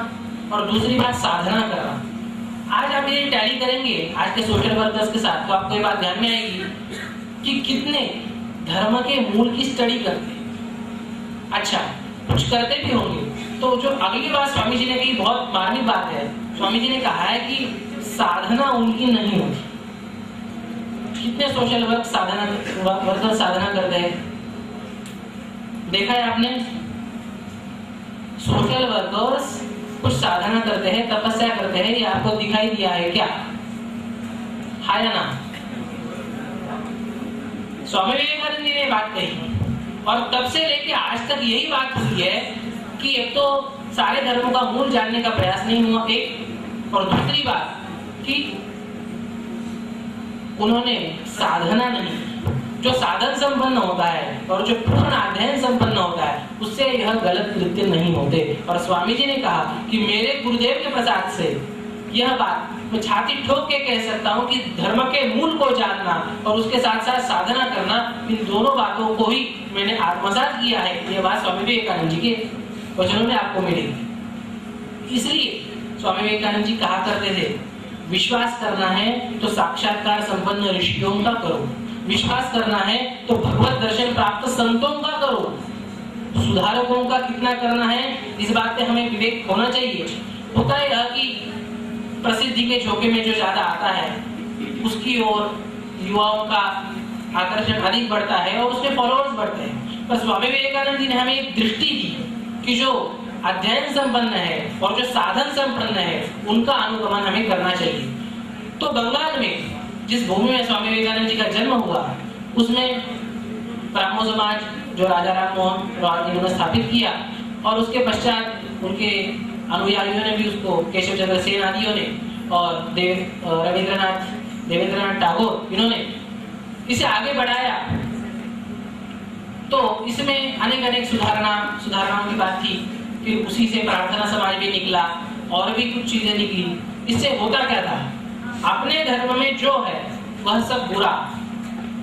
और दूसरी बात साधना करना। आज आप ये टैली करेंगे आज के सोशल वर्कर्स के साथ तो आपको ये बात ध्यान में आएगी कि कितने धर्म के मूल की स्टडी करते हैं। अच्छा, कुछ करते भी होंगे। तो जो अगली बात स्वामी जी ने कही बहुत मार्मिक बात है। स्वामी जी ने कहा है कि साधना उनकी नहीं होती। कितने सोशल वर्कर साधना करते हैं, देखा है आपने? सोशल वर्कर्स कुछ साधना करते हैं, तपस्या करते हैं, ये आपको दिखाई दिया है क्या? हाँ या ना? स्वामी विवेकानंद जी ने बात कही और तब से लेके आज तक यही बात हुई है कि एक तो सारे धर्मों का मूल जानने का प्रयास नहीं हुआ, एक, और दूसरी बात कि उन्होंने साधना नहीं, जो साधन संपन्न होता है और जो पूर्ण अध्ययन संपन्न होता है उससे यह गलत कृत्य नहीं होते। और स्वामी जी ने कहा कि मेरे गुरुदेव के प्रसाद से यह बात मैं छाती ठोक के कह सकता हूँ कि धर्म के मूल को जानना और उसके साथ साथ साधना करना, इन दोनों बातों को ही मैंने आत्मसात किया है। यह बात स्वामी विवेकानंद जी के वचनों में आपको मिलेगी। इसलिए स्वामी विवेकानंद जी कहा करते थे, विश्वास करना है तो साक्षात्कार संपन्न ऋषियों का करो, विश्वास करना है तो भगवत दर्शन प्राप्त संतों का करो, तो सुधारकों का कितना करना है, इस बात पे हमें विवेक होना चाहिए। होता है कि प्रसिद्धि के झोंके में जो ज्यादा आता है उसकी ओर युवाओं का आकर्षण अधिक बढ़ता है और उसके फॉलोअर्स बढ़ते हैं। पर स्वामी विवेकानंद जी ने हमें एक दृष्टि दी कि जो अध्ययन संपन्न है और जो साधन संपन्न है उनका अनुगमन हमें करना चाहिए। तो बंगाल में जिस भूमि में स्वामी विवेकानंद जी का जन्म हुआ उसमें ब्राह्मो समाज जो राजा राम मोहन रॉय इन्होंने स्थापित किया और उसके पश्चात उनके अनुयायियों ने भी उसको केशव चंद्र सेन आदियों ने और देवेंद्रनाथ टैगोर इन्होंने इसे आगे बढ़ाया। तो इसमें अनेक सुधारणाओं की बात थी। फिर उसी से प्रार्थना समाज भी निकला और भी कुछ चीजें निकली। इससे होता क्या था, अपने धर्म में जो है वह सब बुरा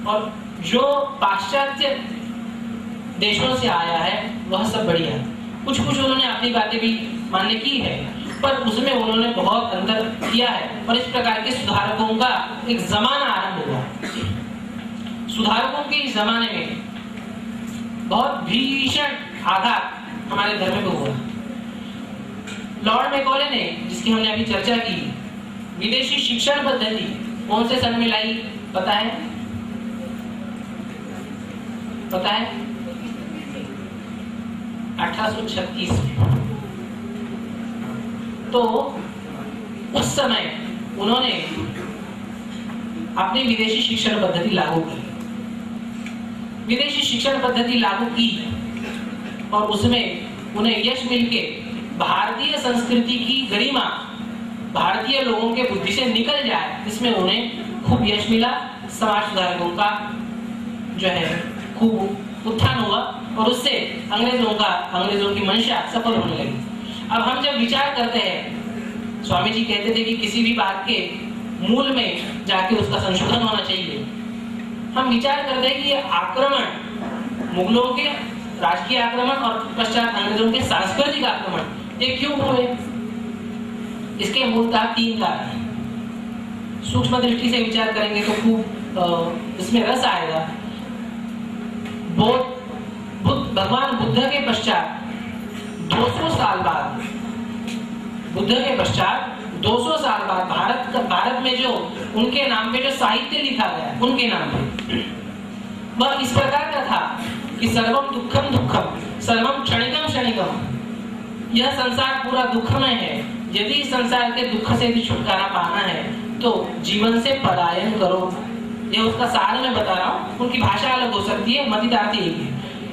और जो पाश्चात्य देशों से आया है वह सब बढ़िया। कुछ उन्होंने अपनी बातें भी मान्य की है पर उसमें उन्होंने बहुत अंतर किया है और इस प्रकार के सुधारकों का एक जमाना आरंभ हुआ। सुधारकों के इस जमाने में बहुत भीषण आघात हमारे धर्म को हुआ। लॉर्ड मैकॉले ने, जिसकी हमने अभी चर्चा की, विदेशी शिक्षण पद्धति कौन से सन में लाई पता है? 1836 में। तो उस समय उन्होंने अपनी विदेशी शिक्षण पद्धति लागू की। विदेशी शिक्षण पद्धति लागू की और उसमें उन्हें यश मिलके भारतीय संस्कृति की गरिमा भारतीय लोगों के बुद्धि से निकल जाए, इसमें उन्हें खूब यश मिला। समाज सुधारकों का जो है खूब उत्थान हुआ और उससे अंग्रेजों की मंशा सफल होने लगी। अब हम जब विचार करते हैं, स्वामी जी कहते थे कि किसी भी बात के मूल में जाके उसका संशोधन होना चाहिए। हम विचार करते हैं कि ये आक्रमण, मुगलों के राजकीय आक्रमण और पश्चात अंग्रेजों के सांस्कृतिक आक्रमण, ये क्यों हुए? इसके मूलतः 3 कारण हैं। सूक्ष्म दृष्टि से विचार करेंगे तो खूब इसमें रस आएगा। भगवान बुद्ध के पश्चात 200 साल बाद, भारत में जो उनके नाम पे जो साहित्य लिखा गया, उनके नाम पे वह इस प्रकार का था कि सर्वम दुःखम दुःखम सर्वम क्षणिकम क्षणिकम। यह संसार पूरा दुखमय है। यदि इस संसार के दुख से भी छुटकारा पाना है तो जीवन से पलायन करो। यह उसका सार मैं बता रहा हूँ। उनकी भाषा अलग हो सकती है, मतितार्थ एक है।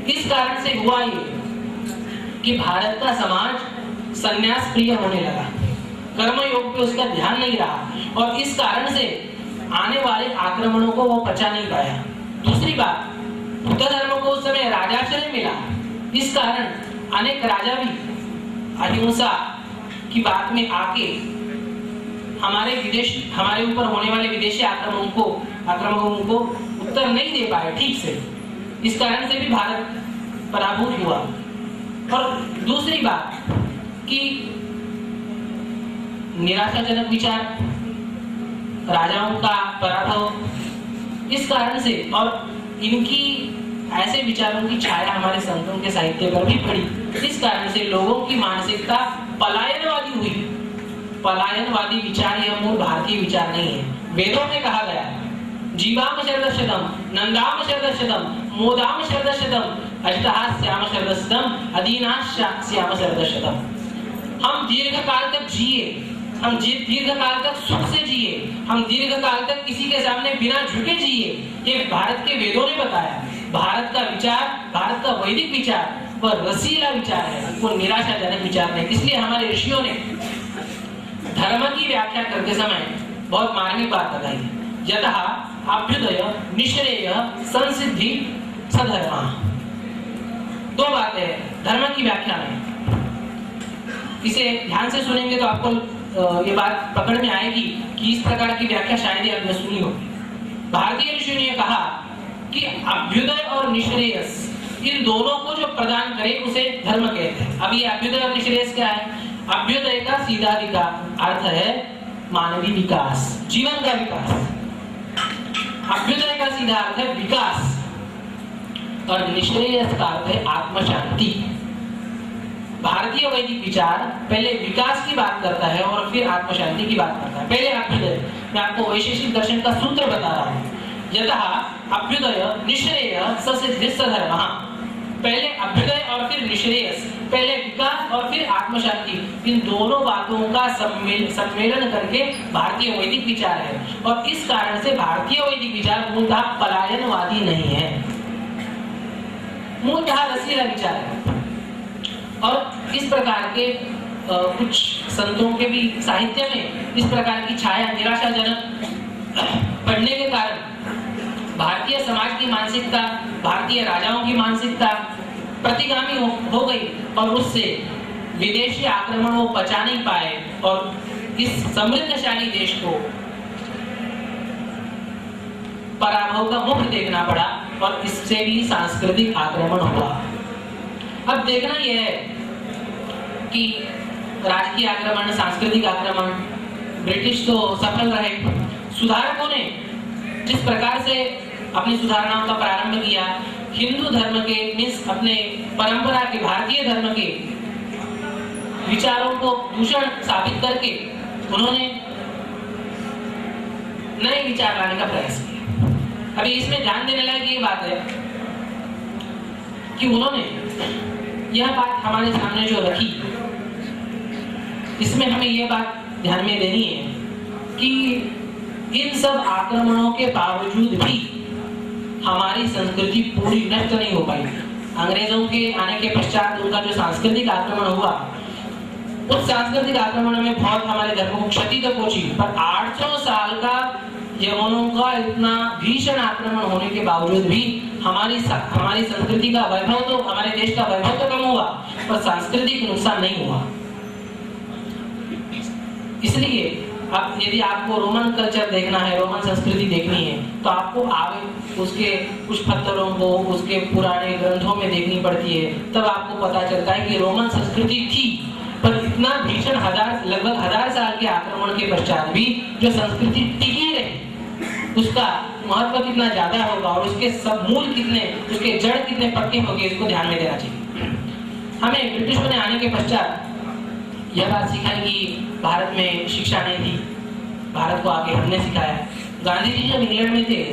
इस कारण से हुआ ये कि भारत का समाज संन्यास प्रिय होने लगा, कर्म योग पे उसका ध्यान नहीं रहा और इस कारण से आने वाले आक्रमणों को वो पचा नहीं पाया। दूसरी बात, बुद्ध धर्म को उस समय राजाश्रय मिला। इस कारण अनेक राजा भी अहिंसा की बात में आके हमारे ऊपर होने वाले विदेशी आक्रमणों को उत्तर नहीं दे पाए ठीक से। इस कारण से भी भारत पराभूत हुआ। और दूसरी बात कि निराशाजनक विचार, राजाओं का पराभव, इस कारण से और इनकी ऐसे विचारों की छाया हमारे संतों के साहित्य पर भी पड़ी। इस कारण से लोगों की मानसिकता पलायनवादी हुई। पलायनवादी विचार यह मूल भारतीय विचार नहीं है। वेदों में कहा गया जीवाम शरदशतम, नंदाम शरदशतम, मोदाम शरदशतम, अजतहा श्याम शरदशतम, अदीना श्याम शरदशतम। हम दीर्घ काल तक जिए, हम दीर्घ काल तक सुख से जिए, हम दीर्घ काल तक किसी के सामने बिना झुके जिए। ये भारत के वेदों ने बताया। भारत का विचार, भारत का वैदिक विचार वह रसीला विचार है, वो निराशाजनक विचार नहीं। इसलिए हमारे ऋषियों ने धर्म की व्याख्या करते समय बहुत मार्मिक बात बताई है। यतः अभ्युदय निश्रेय संसिद्धि सधर्म। 2 बातें धर्म की व्याख्या में। इसे ध्यान से सुनेंगे तो आपको ये बात पकड़ में आएगी कि इस प्रकार की व्याख्या शायद ही आपने सुनी होगी। भारतीय ऋषियों ने कहा कि अभ्युदय और निश्रेयस, इन दोनों को जो प्रदान करे उसे धर्म कहते हैं। अब ये अभ्युदय और निश्रेयस क्या है? अभ्युदय का सीधा अर्थ है मानवीय विकास, जीवन का विकास। अभ्युदय का सीधा अर्थ है विकास। और निश्रेयस का अर्थ है आत्म शांति। भारतीय वैदिक विचार पहले विकास की बात करता है और फिर आत्म शांति की बात करता है। पहले अभ्युदय, मैं आपको वैशेषिक दर्शन का सूत्र बता रहा हूँ। यतः अभ्युदय निश्रेय ससिद्धिश्च धर्मः। पहले अभ्युदय और फिर निश्रेयस, पहले विकास और फिर आत्म शांति, इन दोनों बातों का सम्मेलन करके भारतीय वैदिक विचार है। और इस कारण से भारतीय वैदिक विचार मूलतः पलायनवादी नहीं है, मूलतः रसीला विचार है। और इस प्रकार के कुछ संतों के भी साहित्य में इस प्रकार की छाया निराशाजनक पड़ने के कारण भारतीय समाज की मानसिकता, भारतीय राजाओं की मानसिकता प्रतिगामी हो गई और उससे विदेशी आक्रमण वो बचा नहीं पाए और इस समृद्धशाली देश को पराभव का मुख देखना पड़ा और इससे भी सांस्कृतिक आक्रमण हुआ। अब देखना यह है कि राजकीय आक्रमण, सांस्कृतिक आक्रमण, ब्रिटिश तो सफल रहे। सुधारकों ने जिस प्रकार से अपनी सुधारणाओं का प्रारंभ किया, हिंदू धर्म के मीन्स अपने परंपरा के भारतीय धर्म के विचारों को दूषण साबित करके उन्होंने नए विचार लाने का प्रयास किया। अभी इसमें ध्यान देने लायक ये बात है कि उन्होंने यह बात हमारे सामने जो रखी, इसमें हमें यह बात ध्यान में देनी है कि इन सब आक्रमणों के बावजूद भी हमारी संस्कृति पूरी नष्ट नहीं हो पाई। अंग्रेजों के आने के पश्चात उनका जो सांस्कृतिक आक्रमण हुआ, उस सांस्कृतिक आक्रमण में बहुत हमारे धर्म को क्षति तो पहुंची, पर 800 साल का यवनों का इतना भीषण आक्रमण होने के बावजूद भी हमारी संस्कृति का वैभव तो, हमारे देश का वैभव तो कम हुआ, पर सांस्कृतिक नुकसान नहीं हुआ। इसलिए अब यदि आपको रोमन कल्चर देखना है, रोमन संस्कृति देखनी है, तो आपको आगे उसके कुछ पत्थरों को उसके पुराने ग्रंथों में देखनी पड़ती है, तब आपको पता चलता है कि रोमन संस्कृति थी, पर इतना भीषण लगभग 1000 साल के आक्रमण के पश्चात भी जो संस्कृति टिकी रही, उसका महत्व कितना ज्यादा होगा और उसके सब मूल कितने, उसके जड़ कितने पक्के होंगे, इसको ध्यान में देना चाहिए। हमें ब्रिटिशों ने आने के पश्चात यह बात सिखाई कि भारत में शिक्षा नहीं थी, भारत को आगे हमने सिखाया। गांधी जी जब इंग्लैंड में थे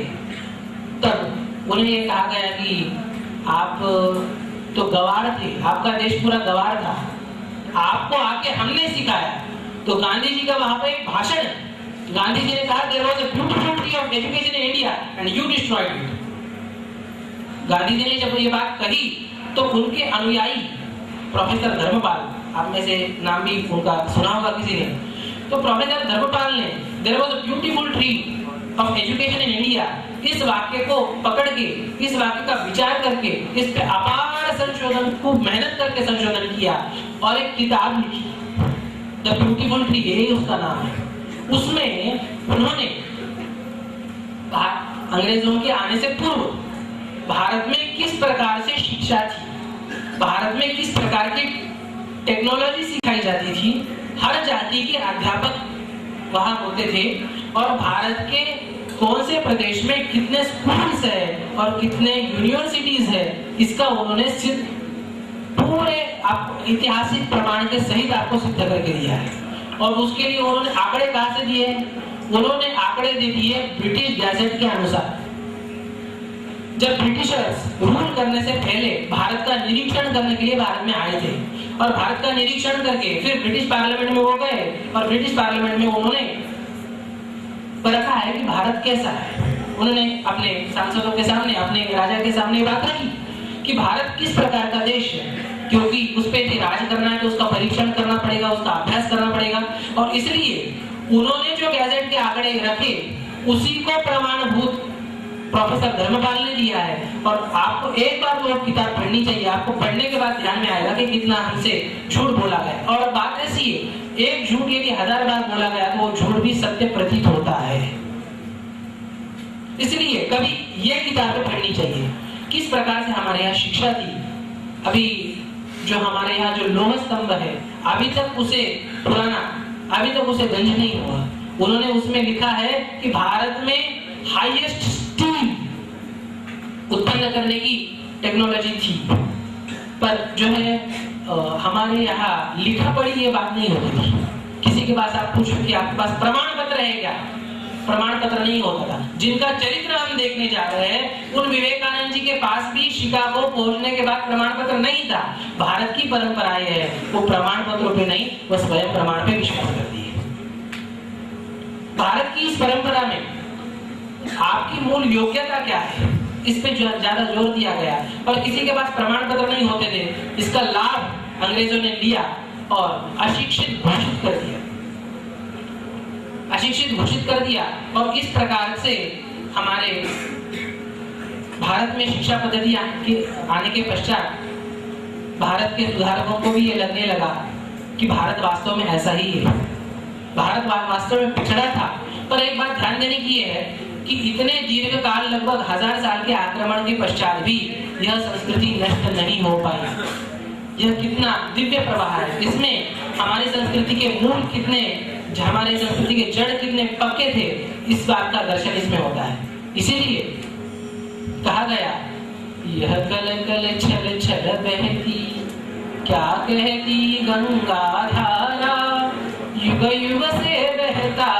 तब उन्हें ये कहा गया कि आप तो गवार थे, आपका देश पूरा गवार था, आपको आके हमने सिखाया। तो गांधी जी का वहां पर एक भाषण है, गांधी जी ने कहा there was a beautiful tree of education in India and you destroyed it. Gandhi ji ने जब ये बात कही तो उनके अनुयायी प्रोफेसर धर्मपाल, आप में से नाम भी उनका सुना होगा किसी ने, तो प्रोफेसर धर्मपाल ने there was a beautiful tree of education in India, इस वाक्य को पकड़ के, इस वाक्य का विचार करके, इस पे अपार संशोधन, खूब मेहनत करके संशोधन किया और एक किताब लिखी, द ब्यूटीफुल ट्री, यही उसका नाम है। उसमें उन्होंने अंग्रेजों के आने से पूर्व भारत में किस प्रकार से शिक्षा थी, भारत में किस प्रकार की टेक्नोलॉजी सिखाई जाती थी, हर जाति के अध्यापक वहां होते थे और भारत के कौन से प्रदेश में कितने स्कूल्स है और कितने यूनिवर्सिटीज है, इसका उन्होंने सिद्ध पूरे ऐतिहासिक प्रमाण के सहित आपको सिद्ध करके दिया है। और उसके लिए उन्होंने आंकड़े कहां से दिए? उन्होंने आंकड़े दे दिए ब्रिटिश गैजेट के अनुसार। जब ब्रिटिशर्स रूल करने से पहले भारत का निरीक्षण करने के लिए भारत में आए थे और भारत का निरीक्षण करके फिर ब्रिटिश पार्लियामेंट में वो गए और ब्रिटिश पार्लियामेंट में उन्होंने परखा है कि भारत कैसा है। उन्होंने अपने सांसदों के सामने, अपने राजा के सामने बात रखी कि भारत किस प्रकार का देश है, क्योंकि उस पे राज करना है तो उसका परीक्षण करना पड़ेगा, उसका अभ्यास करना पड़ेगा। और इसलिए उन्होंने जो गैजेट के आंकड़े रखे उसी को प्रमाणभूत प्रोफेसर धर्मपाल ने दिया है। और आपको एक बार वो किताब पढ़नी चाहिए, आपको पढ़ने के बाद ध्यान में आएगा कि कितना हमसे झूठ बोला गया। और बात ऐसी है, एक झूठ यदि 1000 बार बोला गया तो वो झूठ भी सत्य प्रतीत होता है। इसलिए कभी ये किताबें पढ़नी चाहिए, किस प्रकार से हमारे यहाँ शिक्षा थी। अभी जो हमारे यहाँ जो लोह स्तंभ है, अभी तक उसे गंज नहीं हुआ। उन्होंने उसमें लिखा है कि भारत में हाईएस्ट स्टीम उत्पन्न करने की टेक्नोलॉजी थी, पर जो है हमारे यहाँ लिखा पढ़ी ये बात नहीं होती थी। किसी के पास आप पूछो कि आपके पास प्रमाण पत्र है क्या, प्रमाण पत्र नहीं होता था। जिनका चरित्र हम देखने जा रहे हैं, उन विवेकानंद जी के पास भी शिकागो पहुंचने के बाद प्रमाण पत्र नहीं था। भारत की परंपरा ये है, वो प्रमाण पत्रों पे नहीं, वो स्वयं प्रमाण पे विश्वास करती है। भारत की इस परंपरा में आपकी मूल योग्यता क्या है, इस पे ज्यादा जोर दिया गया। और किसी के पास प्रमाण पत्र नहीं होते थे, इसका लाभ अंग्रेजों ने लिया और अशिक्षित घोषित कर दिया, अशिक्षित घोषित कर दिया। और इस प्रकार से हमारे भारत में शिक्षा पद्धति आने के पश्चात भारत के सुधारकों को भी ये लगने लगा कि भारत वास्तव में ऐसा ही है, भारत वास्तव में पिछड़ा था। पर एक बात ध्यान देने की है कि इतने दीर्घ काल, लगभग 1000 साल के आक्रमण के पश्चात भी यह संस्कृति नष्ट नहीं हो पाई। यह कितना दिव्य प्रवाह है, इसमें हमारी संस्कृति के मूल कितने, हमारे संस्कृति के जड़ कितने पक्के थे, इस बात का दर्शन इसमें होता है। इसीलिए कहा गया, यह कल कल छल छल बहती, क्या कहती गंगा धारा, युग युग से बहता